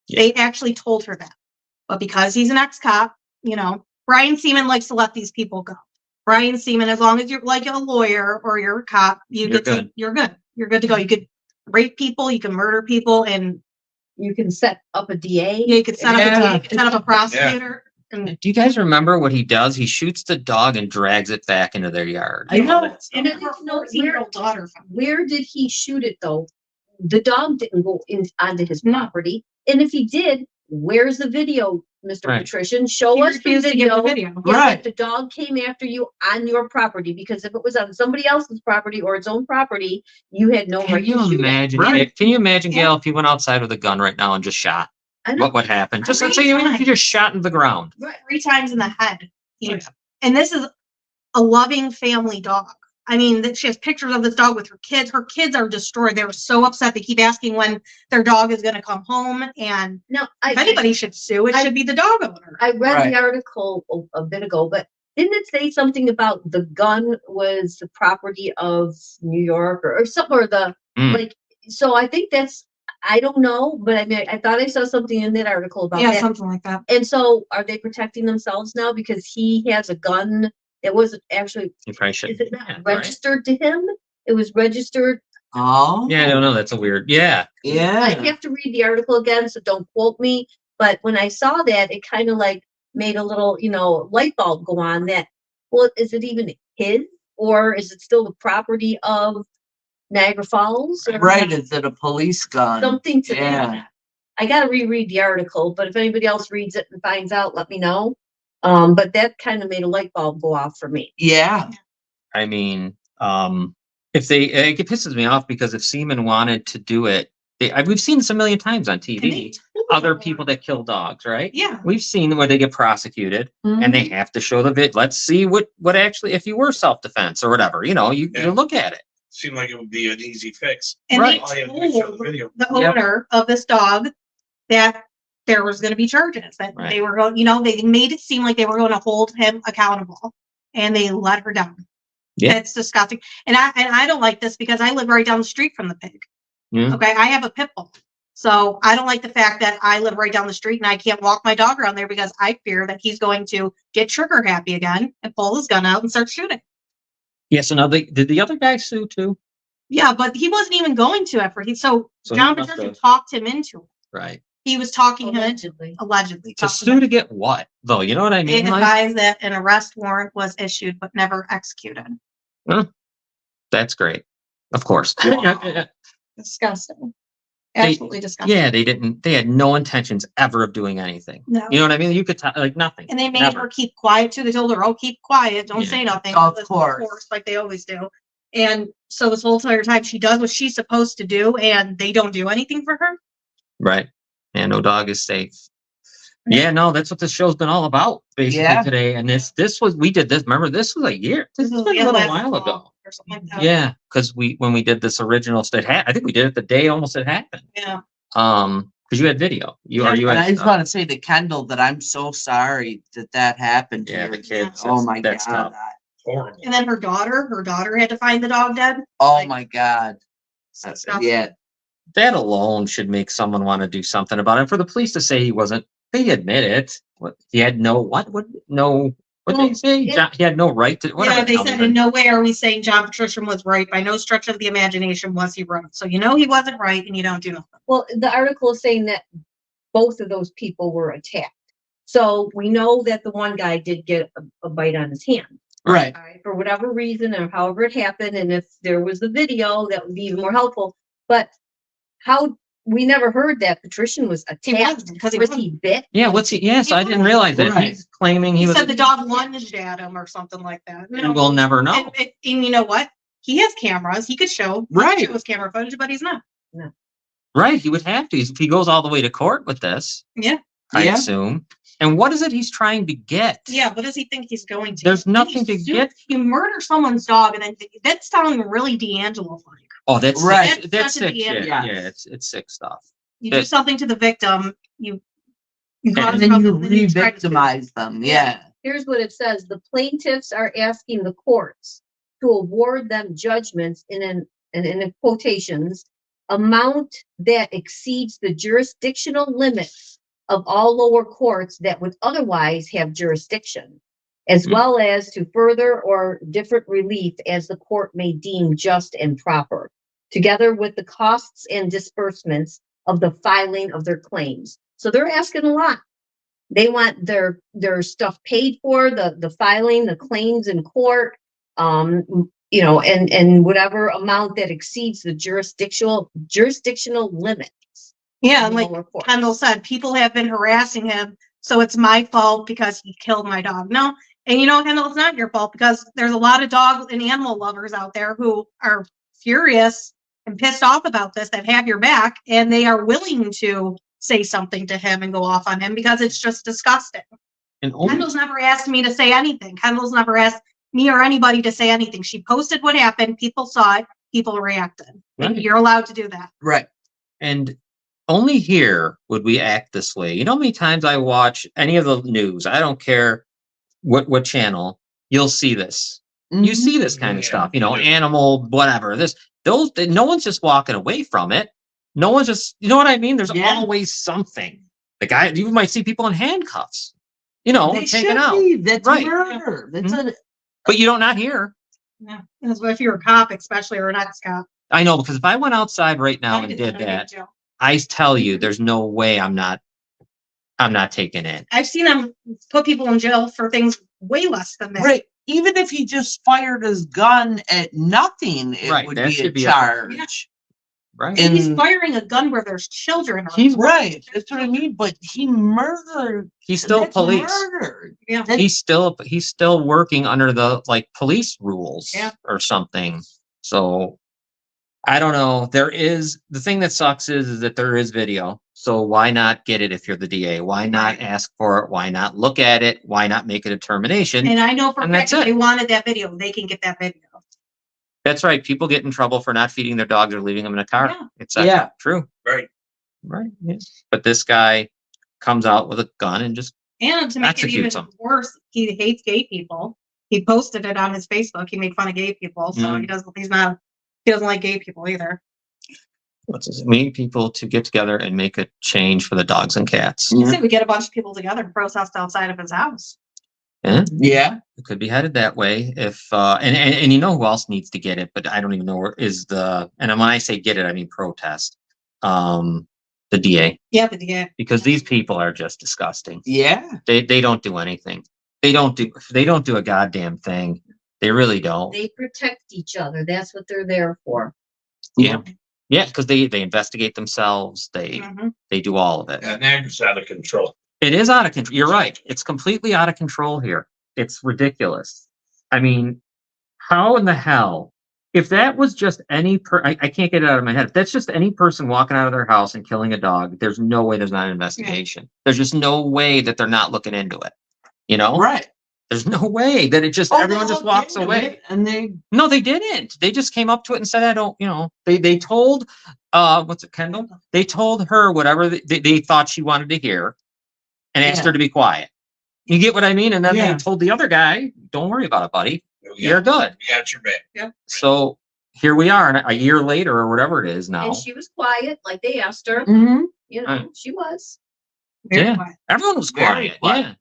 Yeah. They actually told her that. But because he's an ex-cop, you know, Brian Seaman likes to let these people go. Brian Seaman, as long as you're like a lawyer or you're a cop, you're good. You're good. You're good to go. You could rape people, you can murder people, and You can set up a DA. you could set up Yeah. a DA, you could set up a prosecutor. And Do you guys remember what he does? He shoots the dog and drags it back into their yard. I know. And her 14-year-old daughter found it. Where did he shoot it though? The dog didn't go in onto his property. And if he did, where's the video, Mr. Right. Patrician? Show He us the refused to give the video. video. Yeah, Right. that the dog came after you on your property, because if it was on somebody else's property or its own property, you had no Can right you to shoot it. imagine? Right. Can you imagine, Gail, if he went outside with a gun right now and just shot? I know. What would happen? Just let's Every say you time. just shot in the ground. Right. 3 times in the head. Yeah. And this is a loving family dog. I mean, that she has pictures of this dog with her kids. Her kids are destroyed. They were so upset. They keep asking when their dog is going to come home. And No, if anybody should sue, it should be the dog owner. I read Right. the article a bit ago, but didn't it say something about the gun was the property of New York or something, or the Mm. like? So I think that's, I don't know, but I mean, I thought I saw something in that article about Yeah, that. something like that. And so are they protecting themselves now because he has a gun that wasn't actually, You probably should. is it not Yeah, right. registered to him? It was registered. Oh. Yeah, I don't know. That's a weird. Yeah. Yeah. I have to read the article again, so don't quote me. But when I saw that, it kind of like made a little, light bulb go on that, well, is it even his, or is it still the property of Niagara Falls? Or Right. Is it a police gun? something to Yeah. that. I got to reread the article, but if anybody else reads it and finds out, let me know. But that kind of made a light bulb go off for me. Yeah. I mean, if they, it pisses me off because if Seaman wanted to do it, we've seen this a million times on And they TV. told Other her. people that kill dogs, right? Yeah. We've seen where they get prosecuted and they have to show the vid. Let's see what actually, if you were self-defense or whatever, you Yeah. look at it. Seemed like it would be an easy fix. And Right. All they you have to do is show the told video. the Yep. owner of this dog that there was going to be charges, that Right. they were going, they made it seem like they were going to hold him accountable, and they let her down. Yeah. It's disgusting. And I don't like this because I live right down the street from the pig. Yeah. Okay. I have a pit bull. So I don't like the fact that I live right down the street and I can't walk my dog around there because I fear that he's going to get trigger happy again and pull his gun out and start shooting. Yeah. So now did the other guy sue too? Yeah, but he wasn't even going to at first. So So John he must Patrician have- talked him into it. Right. He was talking him Allegedly. allegedly. To talking sue him- to get what though? You know what I They mean? Like, advised that an arrest warrant was issued but never executed. that's great. Of course. Disgusting. They- Absolutely disgusting. Yeah, they had no intentions ever of doing anything. No. You know what I mean? You could like nothing. And they made Never. her keep quiet too. They told her, "Oh, keep quiet. Don't Yeah. say nothing." Of Of course. like they always do. And so this whole entire time, she does what she's supposed to do, and they don't do anything for her. Right. Yeah, no dog is safe. Yeah, no, that's what this show's been all about basically Yeah. today. And we did this. Remember, this was a year. This has been a little last while fall ago. or something like that. Yeah, because when we did this original, I think we did it the day almost it happened. Yeah. Because you had video. You And I had just want to say to Kendall that I'm so sorry that happened to yeah, you. the kids. Oh my that's God. tough. Horrible. And then her daughter had to find the dog dead. Oh Like- my God. That's Stuff. Yeah. That alone should make someone want to do something about it. And for the police to say he wasn't, they admit it. What he had no What did they say? He had no right to. Whatever Yeah, they the hell said they in no way are we saying John Patrician was right. By no stretch of the imagination was he right. So you know he wasn't right and you don't do nothing. Well, the article is saying that both of those people were attacked. So we know that the one guy did get a bite on his hand. Right. All right, for whatever reason or however it happened, and if there was the video, that would be even more helpful. But how we never heard that Patrician was attacked because was he bit? Yeah, what's he? Yes, I didn't realize that. Right. He's claiming he He was. said the dog lunged at him or something like that. And we'll never know. And you know what? He has cameras. He could show. Right. It was camera footage, but he's not. Right, he would have to. If he goes all the way to court with this, Yeah. I Yeah. assume. And what is it he's trying to get? Yeah. What does he think he's going to? There's nothing to get. You murder someone's dog, and then that's sounding really D'Angelo-like. Oh, that's Right. Sick. That's That's such a sick shit. D'Angelo. Yeah, it's sick stuff. You That- do something to the victim, you And cause And then you trouble, and then try to- re-victimize them. Yeah. Here's what it says. The plaintiffs are asking the courts to award them judgments in quotations, amount that exceeds the jurisdictional limits of all lower courts that would otherwise have jurisdiction, as well as to further or different relief as the court may deem just and proper, together with the costs and disbursements of the filing of their claims. So they're asking a lot. They want their stuff paid for, the filing, the claims in court, you know, and whatever amount that exceeds the jurisdictional limits. Yeah, in and like lower courts. Kendall said, people have been harassing him, so it's my fault because he killed my dog. No, and you know, Kendall, it's not your fault because there's a lot of dog and animal lovers out there who are furious and pissed off about this, that have your back, and they are willing to say something to him and go off on him because it's just disgusting. And only, Kendall's never asked me to say anything. Kendall's never asked me or anybody to say anything. She posted what happened. People saw it. People reacted. And Right. you're allowed to do that. Right. and only here would we act this way. You know how many times I watch any of the news? I don't care what channel. You'll see this. You see this kind of Yeah. stuff. You know, animal, whatever. No one's just walking away from it. No one's just. You know what I mean? There's Yeah. always something. The guy. You might see people in handcuffs. You know, They taken should out. be. That's Right. murder. That's a But you don't not hear. Yeah. That's if you're a cop, especially, or an ex-cop. I know, because if I went outside right now I and could did send you that, to jail. I tell you, there's no way I'm not taking it. I've seen them put people in jail for things way less than that. right. Even if he just fired his gun at nothing, it Right, would that be a should be a- charge. Right. And- He's firing a gun where there's children. He's right. That's what I mean. But he murdered. He's still that's police. Murder. Yeah. That- He's still working under the police rules Yeah. or something. So I don't know. The thing that sucks is that there is video. So why not get it if you're the DA? Why not ask for it? Why not look at it? Why not make a determination? And I know for a And fact that's if they it. wanted that video, they can get that video. That's right. People get in trouble for not feeding their dogs or leaving them in a car. Yeah. It's Yeah. true. Right. Right. Yes. But this guy comes out with a gun and just And to make it Executes even them. worse, he hates gay people. He posted it on his Facebook. He made fun of gay people. So Mm. he doesn't like gay people either. we need people to get together and make a change for the dogs and cats. You say we get a bunch of people together and protest outside of his house. Yeah. Yeah. It could be headed that way if and you know who else needs to get it, but I don't even know where is and when I say get it, I mean protest. The DA, Yeah, but yeah. because these people are just disgusting. Yeah. They don't do anything. They don't do a goddamn thing. They really don't. They protect each other. That's what they're there for. Yeah. Yeah, because they investigate themselves. Mhm. They do all of it. And they're just out of control. It is out of control. You're right. It's completely out of control here. It's ridiculous. I mean, how in the hell, if that was just I can't get it out of my head. If that's just any person walking out of their house and killing a dog, there's no way there's not an investigation. There's just no way that they're not looking into it. You know? Right. There's no way that it just, everyone just walks away. And they No, they didn't. They just came up to it and said, I don't, they told, what's it, Kendall? They told her whatever they thought she wanted to hear and asked Yeah. her to be quiet. You get what I mean? And then Yeah. they told the other guy, don't worry about it, buddy. We You're good. got your back. So here we are a year later or whatever it is now. And she was quiet, like they asked her. Mhm. You know, Right. she was. Very Yeah. quiet. Everyone was Very quiet. quiet. Yeah.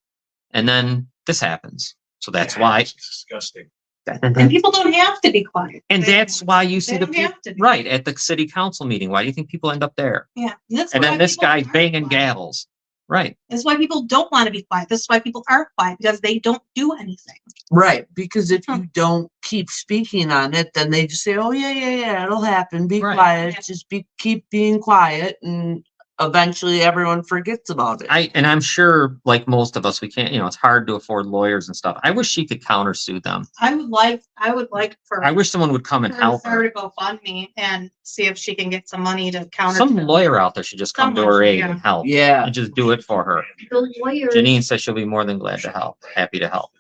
And then this happens. So that's why. It's disgusting. And people don't have to be quiet. And They- that's why you see they the don't people, have to be. right, at the city council meeting. Why do you think people end up there? Yeah. That's And why then this people guy's aren't banging quiet. gavels. Right. That's why people don't want to be quiet. This is why people aren't quiet, because they don't do anything. Right, because if you don't keep speaking on it, then they just say, "Oh yeah, it'll happen. Be Right. quiet. Yeah. Just keep being quiet," and eventually everyone forgets about it. I'm sure, like most of us, we can't, it's hard to afford lawyers and stuff. I wish she could countersue them. I would like for I wish someone would come and her to help start her. a GoFundMe and see if she can get some money to counter. Some lawyer out there should just come to Someone her should, aid yeah. and help. Yeah. And just do it for her. The lawyers. Janine says she'll be more than glad to help, happy to help.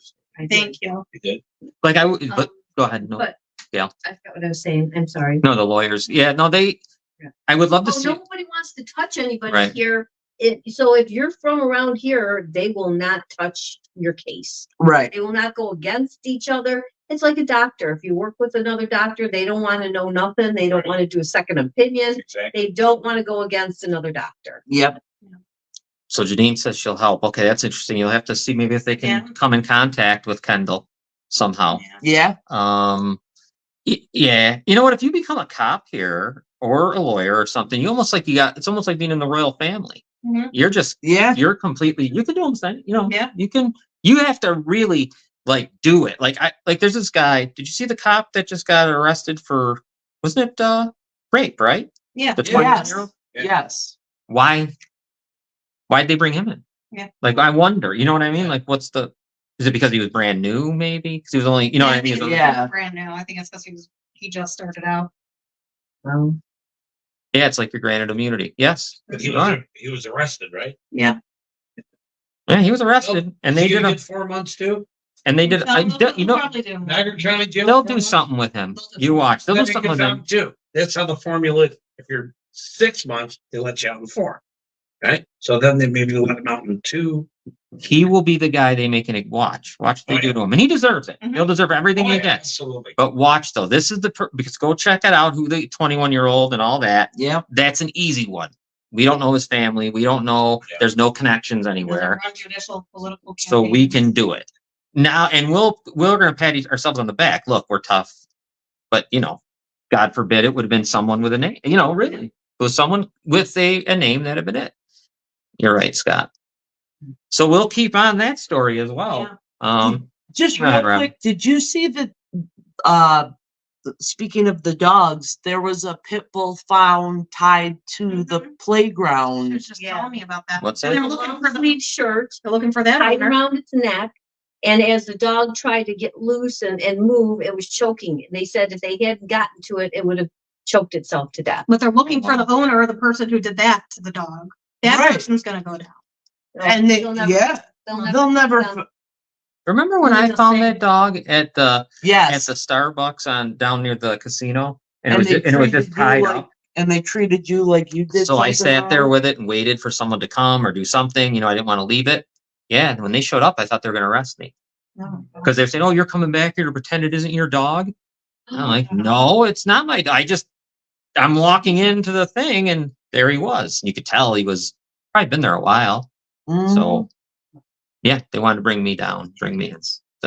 Thank you. You did? Like but go ahead. No, But yeah. I forgot what I was saying. I'm sorry. No, the lawyers. Yeah, no, I would love to see. Nobody wants to touch anybody Right. here. So if you're from around here, they will not touch your case. Right. They will not go against each other. It's like a doctor. If you work with another doctor, they don't want to know nothing. They don't want to do a second opinion. Exactly. They don't want to go against another doctor. Yep. So Janine says she'll help. Okay, that's interesting. You'll have to see maybe if they can Yeah. come in contact with Kendall somehow. Yeah. Yeah. You know what? If you become a cop here or a lawyer or something, it's almost like being in the royal family. Mhm. You're just, Yeah. you're completely, you can do almost anything, Yeah. you have to really do it. Like there's this guy, did you see the cop that just got arrested for, wasn't it, rape, right? Yeah. The Yes. 21-year-old? Yes. Why'd they bring him in? Yeah. Like, I wonder, you know what I mean? Like, is it because he was brand new, maybe? Because he was only, you know what I mean? think Yeah. he's brand new. I think it's because he just started out. Yeah, it's like you're granted immunity. Yes. But you are. he was arrested, right? Yeah. Yeah, he was arrested, and they did get 4 months too. and they did, Probably do. Niagara County Jail. they'll do something with him. You watch, they'll Then do they something get with him. found too. That's how the formula is. If you're 6 months, they let you out in 4. Right? So then they maybe let him out in 2. He will be the guy they make an watch. Watch what they Oh, do yeah. to him, and he deserves it. Mhm. He'll deserve everything Oh, he yeah, gets. absolutely. But watch though, this is because go check it out. Who the 21-year-old and all that. Yep. That's an easy one. We don't know his family. We don't know. Yeah. There's no connections Doesn't anywhere. run judicial, political So we campaigns. can do it now, and we're gonna pat ourselves on the back. Look, we're tough, but God forbid it would have been someone with a name. Really, it was someone with a name that had been it. You're right, Scott. So we'll keep on that story as well. Just Right, real Rob. quick, did you see that? Speaking of the dogs, there was a pit bull found tied to the Mhm. playground. She was just telling me about that. What's And they're that? looking for the Sweet shirt They're looking for that tied owner. around its neck. And as the dog tried to get loose and move, it was choking. They said if they hadn't gotten to it, it would have choked itself to death. But they're looking for the owner or the person who did that to the dog. That Right. person's gonna go down. And they, They'll never- yeah, They'll they'll never. find them. Remember when I the found same. that dog at the Yes. Starbucks down near the casino, and And it was they just treated you tied like- up. And they treated you like you did. So I something sat there wrong. with it and waited for someone to come or do something. I didn't want to leave it. Yeah, and when they showed up, I thought they were going to arrest me No. because they're saying, "Oh, you're coming back here to pretend it isn't your dog." I'm like, "No, it's not my dog. I'm walking into the thing, and there he was. You could tell he was probably been there a while. Mhm. So, yeah, they wanted to bring me down, bring me in.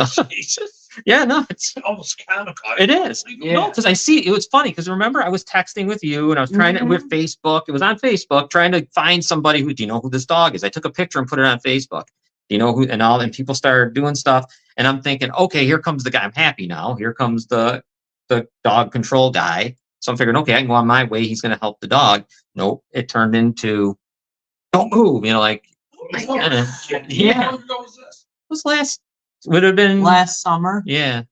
So, Jesus. yeah, no, it's Almost comical. it is. Yeah. No, because I see it was funny because remember I was texting with you and I was trying to with Facebook. It was on Facebook trying to find somebody who do you know who this dog is? I took a picture and put it on Facebook. Do you know who and people started doing stuff and I'm thinking, okay, here comes the guy. I'm happy now. Here comes the dog control guy. So I'm figuring, okay, I can go on my way. He's going to help the dog. Nope, it turned into don't move. Yeah. How long ago was this? It was would have been Last summer. yeah.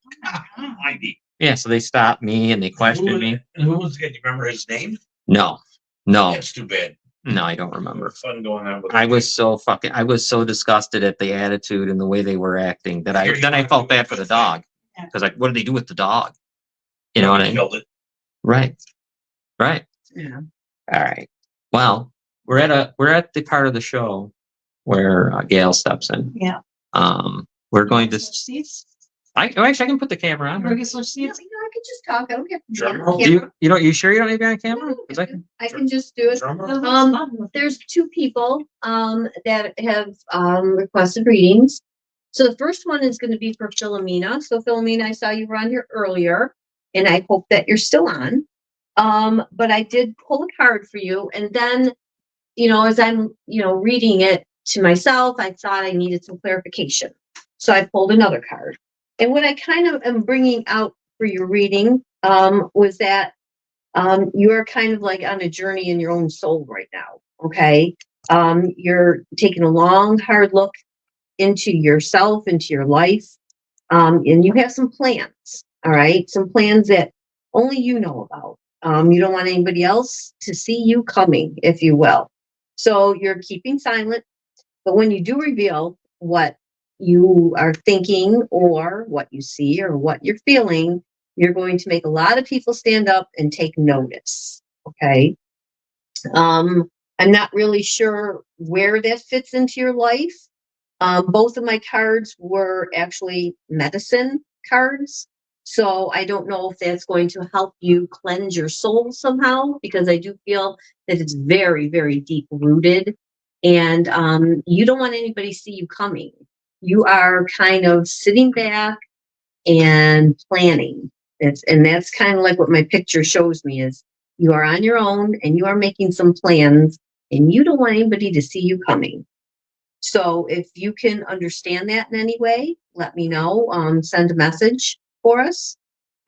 Mighty. Yeah, so they stopped me and they questioned me. And who was it? You remember his name? No, That's too bad. I don't remember. Fun going on with I was so disgusted at the attitude and the way they were acting that I felt bad for the dog. Yeah. Because what did they do with the dog? You know what I mean? Killed it. Right. Yeah. All right. Well, we're at the part of the show where Gail steps in. Yeah. We're going to. Switch seats? Actually, I can put the camera on. We're gonna switch You know, seats? I could just talk. I don't have to be Drum on roll. camera. You sure you don't need to be on camera? 'Cause I can. I can just do it. Drum roll. There's 2 people that have requested readings. So the first one is going to be for Philomena. So Philomena, I saw you were on here earlier, and I hope that you're still on. But I did pull a card for you, and then, as I'm, reading it to myself, I thought I needed some clarification. So I pulled another card. And what I kind of am bringing out for your reading was that you're kind of like on a journey in your own soul right now, okay? You're taking a long, hard look into yourself, into your life, and you have some plans, all right? Some plans that only you know about. You don't want anybody else to see you coming, if you will. So you're keeping silent, but when you do reveal what you are thinking or what you see or what you're feeling, you're going to make a lot of people stand up and take notice, okay? I'm not really sure where that fits into your life. Both of my cards were actually medicine cards. So I don't know if that's going to help you cleanse your soul somehow, because I do feel that it's very, very deep rooted. And you don't want anybody to see you coming. You are kind of sitting back and planning. And that's kind of like what my picture shows me is you are on your own and you are making some plans and you don't want anybody to see you coming. So if you can understand that in any way, let me know. Send a message for us.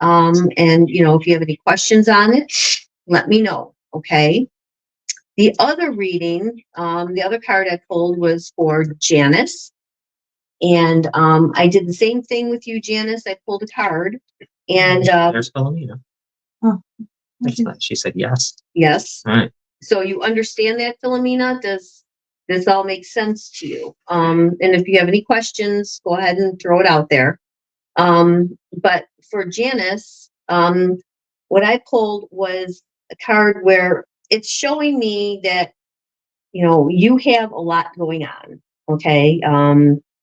And, if you have any questions on it, let me know. Okay. The other reading, the other card I pulled was for Janice. And I did the same thing with you, Janice. I pulled a card. And there's Philomena. Oh. She said yes. Yes. All right. So you understand that, Philomena? Does this all make sense to you? And if you have any questions, go ahead and throw it out there. But for Janice, what I pulled was a card where it's showing me that, you have a lot going on. Okay.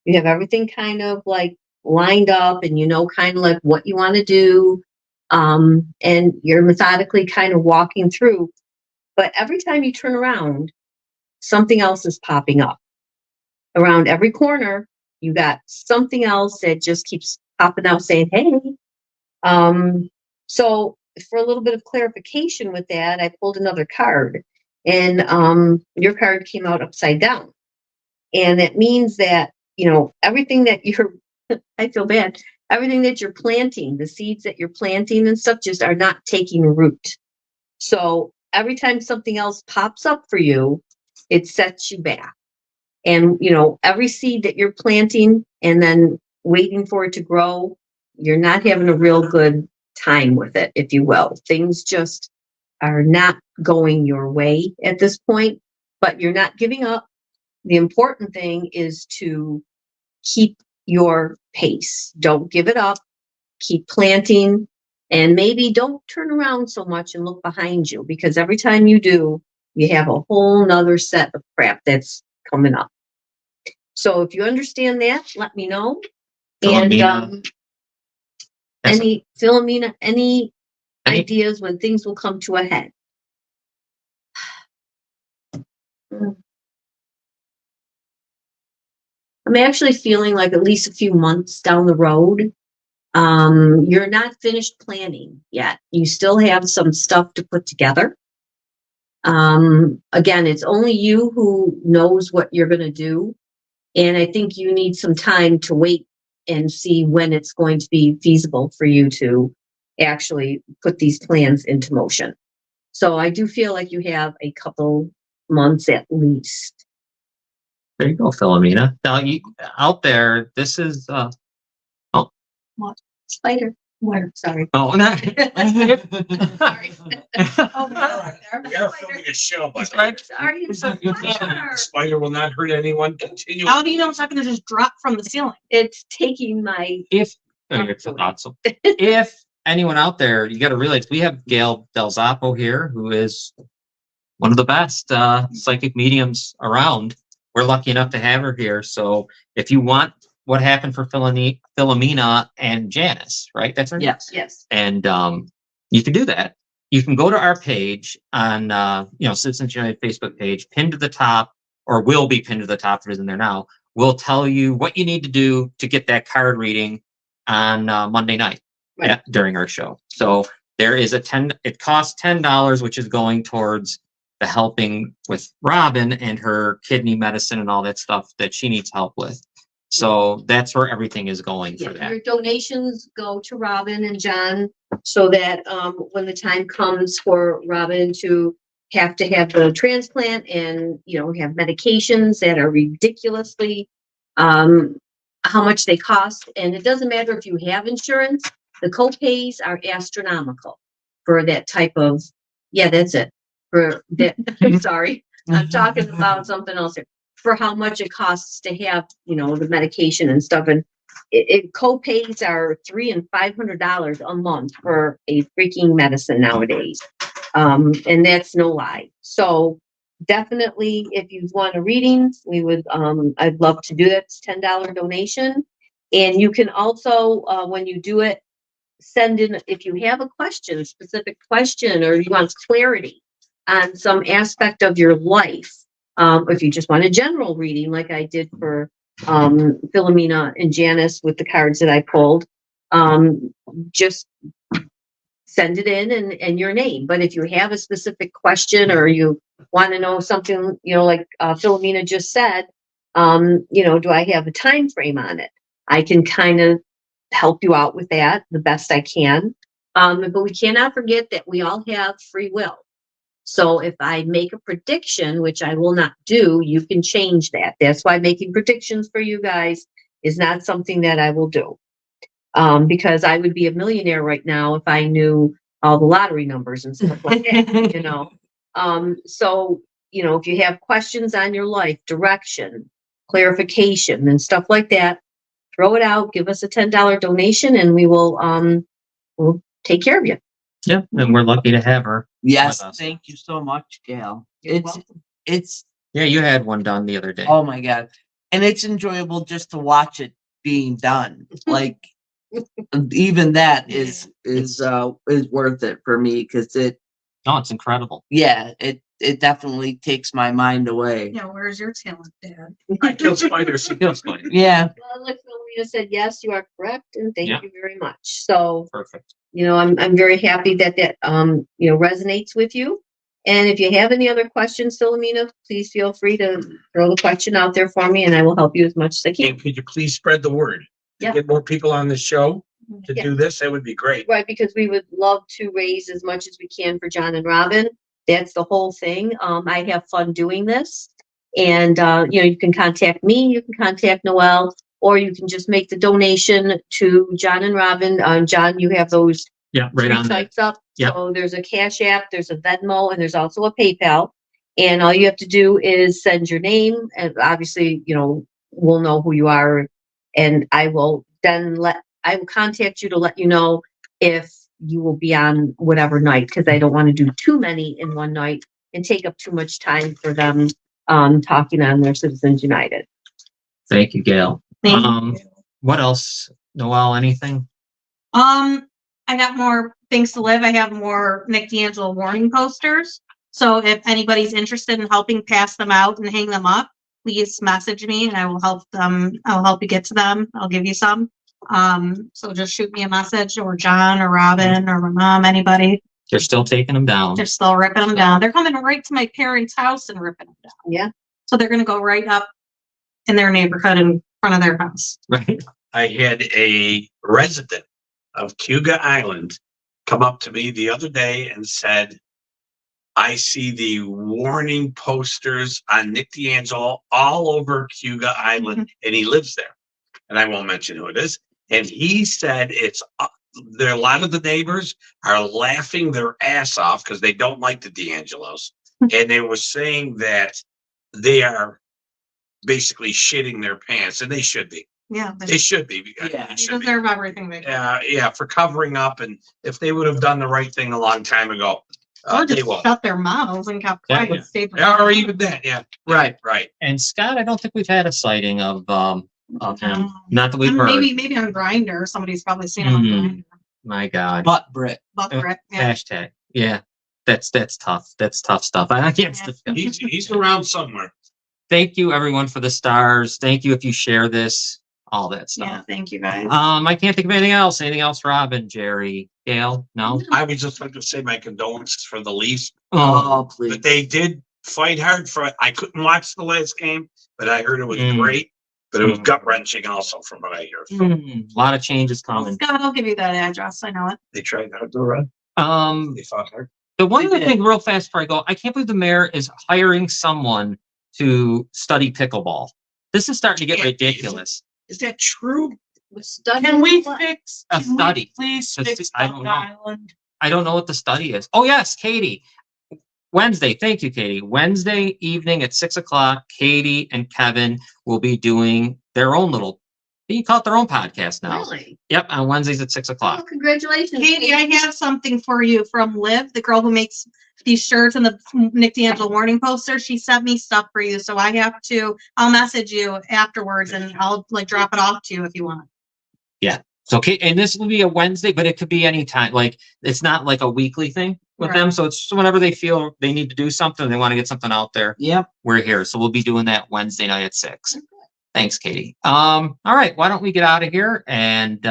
You have everything kind of like lined up and kind of like what you want to do. And you're methodically kind of walking through, but every time you turn around, something else is popping up. Around every corner, you got something else that just keeps popping out saying, hey. So for a little bit of clarification with that, I pulled another card, and your card came out upside down. And it means that, everything that you're, I feel bad, everything that you're planting, the seeds that you're planting and stuff just are not taking root. So every time something else pops up for you, it sets you back. And, every seed that you're planting and then waiting for it to grow, you're not having a real good time with it, if you will. Things just are not going your way at this point, but you're not giving up. The important thing is to keep your pace. Don't give it up. Keep planting, and maybe don't turn around so much and look behind you, because every time you do, you have a whole nother set of crap that's coming up. So if you understand that, let me know. Philomena. And Philomena, any ideas when things will come to a head? I'm actually feeling like at least a few months down the road, you're not finished planning yet. You still have some stuff to put together. Again, it's only you who knows what you're going to do. And I think you need some time to wait and see when it's going to be feasible for you to actually put these plans into motion. So I do feel like you have a couple months at least. There you go, Philomena. Now, out there, this is, What? Spider. Where? Sorry. oh, not. Sorry. Oh, We are filming a show, but Sorry. the spider will not hurt anyone. Continue. How do you know it's not going to just drop from the ceiling? It's taking my. If anyone out there, you got to realize we have Gail Del Zoppo here, who is one of the best psychic mediums around. We're lucky enough to have her here. So if you want what happened for Philomena and Janice, right? That's her. Yes. Yes. And you can do that. You can go to our page on Citizens United Facebook page, pinned to the top, or will be pinned to the top if it isn't there now, will tell you what you need to do to get that card reading on Monday night during our show. So there is it costs $10, which is going towards the helping with Robin and her kidney medicine and all that stuff that she needs help with. So that's where everything is going for that. Your donations go to Robin and John so that when the time comes for Robin to have the transplant and, have medications that are ridiculously how much they cost. And it doesn't matter if you have insurance, the co-pays are astronomical for that type of, that's it. For that, I'm sorry, I'm talking about something else here. For how much it costs to have, the medication and stuff. And it co-pays are $300 and $500 a month for a freaking medicine nowadays. And that's no lie. So definitely, if you want a reading, we would, I'd love to do that. It's $10 donation. And you can also, when you do it, send in, if you have a question, a specific question, or you want clarity on some aspect of your life. Or if you just want a general reading, like I did for Philomena and Janice with the cards that I pulled, just send it in and your name. But if you have a specific question or you want to know something, like Philomena just said, do I have a time frame on it? I can kind of help you out with that the best I can. But we cannot forget that we all have free will. So if I make a prediction, which I will not do, you can change that. That's why making predictions for you guys is not something that I will do. Because I would be a millionaire right now if I knew all the lottery numbers and stuff like that, So, if you have questions on your life, direction, clarification and stuff like that, throw it out, give us a $10 donation and we will, we'll take care of you. Yeah, and we're lucky to have her. Yes, with us. thank you so much, Gail. You're welcome. It's Yeah, you had one done the other day. oh my God. And it's enjoyable just to watch it being done. Like even that is worth it for me because it's incredible. It definitely takes my mind away. Yeah, where's your talent, Dad? I kill spiders. She kills spiders. Yeah. Well, like Philomena said, yes, you are correct, and thank Yeah. you very much. So, Perfect. I'm very happy that resonates with you. And if you have any other questions, Philomena, please feel free to throw the question out there for me, and I will help you as much as I can. And could you please spread the word? Yeah. Get more people on the show to Yeah. do this. That would be great. Right, because we would love to raise as much as we can for John and Robin. That's the whole thing. I have fun doing this. And, you can contact me, you can contact Noelle, or you can just make the donation to John and Robin. John, you have those Yeah, right three on that. sites up. Yep. So there's a Cash App, there's a Venmo, and there's also a PayPal. And all you have to do is send your name, and obviously, we'll know who you are. And I will contact you to let you know if you will be on whatever night, because I don't want to do too many in one night and take up too much time for them talking on their Citizens United. Thank you, Gail. Thank you. What else? Noelle, anything? I got more things to live. I have more Nick D'Angelo warning posters. So if anybody's interested in helping pass them out and hang them up, please message me and I will help them. I'll help you get to them. I'll give you some. So just shoot me a message, or John or Robin or my mom, anybody. They're still taking them down. They're still ripping them down. They're coming right to my parents' house and ripping them down. Yeah. So they're going to go right up in their neighborhood in front of their house. Right. I had a resident of Cuga Island come up to me the other day and said, I see the warning posters on Nick D'Angelo all over Cuga Island, and he lives there. And I won't mention who it is. And he said a lot of the neighbors are laughing their ass off because they don't like the D'Angelos. And they were saying that they are basically shitting their pants, and they should be. Yeah. They should be. Yeah. They deserve everything they get. Yeah, for covering up, and if they would have done the right thing a long time ago, Or they just won't. shut their mouths and kept quiet. Yeah. Stayed Yeah, or even that, yeah. Right. Right. And Scott, I don't think we've had a sighting of him. Not that we've heard. Maybe on Grindr. Somebody's probably seen him on Grindr. My God. Butt Brit. Buck Brit, yeah. Hashtag. Yeah. That's tough. That's tough stuff. I can't. Yeah. He's around somewhere. Thank you everyone for the stars. Thank you if you share this, all that stuff. Yeah, thank you guys. I can't think of anything else. Anything else, Robin, Jerry, Gail? No? I would just like to say my condolences for the Leafs. Oh, please. But they did fight hard for it. I couldn't watch the last game, but I heard it was great. But it was gut wrenching also from what I hear. A lot of changes coming. Scott, I'll give you that address. I know it. They tried hard to run. They fought hard. The one other did. thing real fast before I go, I can't believe the mayor is hiring someone to study pickleball. This is starting to get ridiculous. Is that true? Can we fix? A can we study. Please Just- fix I don't Long know. Island. I don't know what the study is. Oh yes, Katie. Wednesday, thank you, Katie. Wednesday evening at 6:00, Katie and Kevin will be doing their own little, you call it their own podcast now. Really? Yep, on Wednesdays at 6:00. Oh, congratulations. Katie, I have something for you from Liv, the girl who makes these shirts and the Nick D'Angelo warning poster. She sent me stuff for you, so I'll message you afterwards and I'll like drop it off to you if you want. So, okay, and this will be a Wednesday, but it could be any time. Like, it's not like a weekly thing with them. Right. So it's whenever they feel they need to do something, they want to get something out there. Yep. We're here. So we'll be doing that Wednesday night at 6. Thanks, Katie. All right. Why don't we get out of here and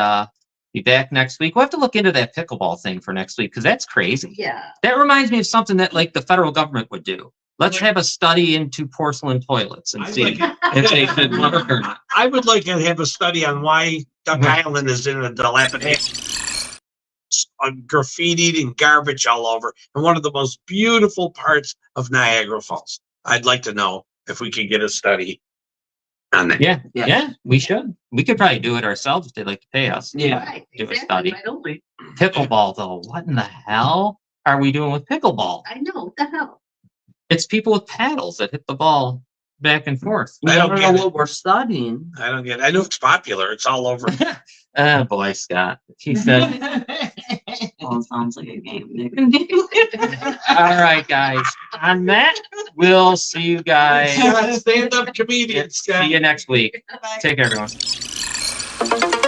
be back next week? We'll have to look into that pickleball thing for next week because that's crazy. Yeah. That reminds me of something that like the federal government would do. Let's have a study into porcelain toilets and see if they should work or not. I would like to have a study on why Duck Island is in a dilapidated, graffitied and garbage all over, and one of the most beautiful parts of Niagara Falls. I'd like to know if we could get a study on that. Yeah, we should. We could probably do it ourselves if they'd like to pay us. Yeah. Right. Do a Exactly. study. Why don't we? Pickleball, though. What in the hell are we doing with pickleball? I know. What the hell? It's people with paddles that hit the ball back and forth. We I don't don't get know it. what we're studying. I don't get it. I know it's popular. It's all over. Oh, boy, Scott. He said, Well, it sounds like a game, Nick. all right, guys. On that, we'll see you guys. Stand-up comedian, Scott. See you next week. Bye. Take care, everyone.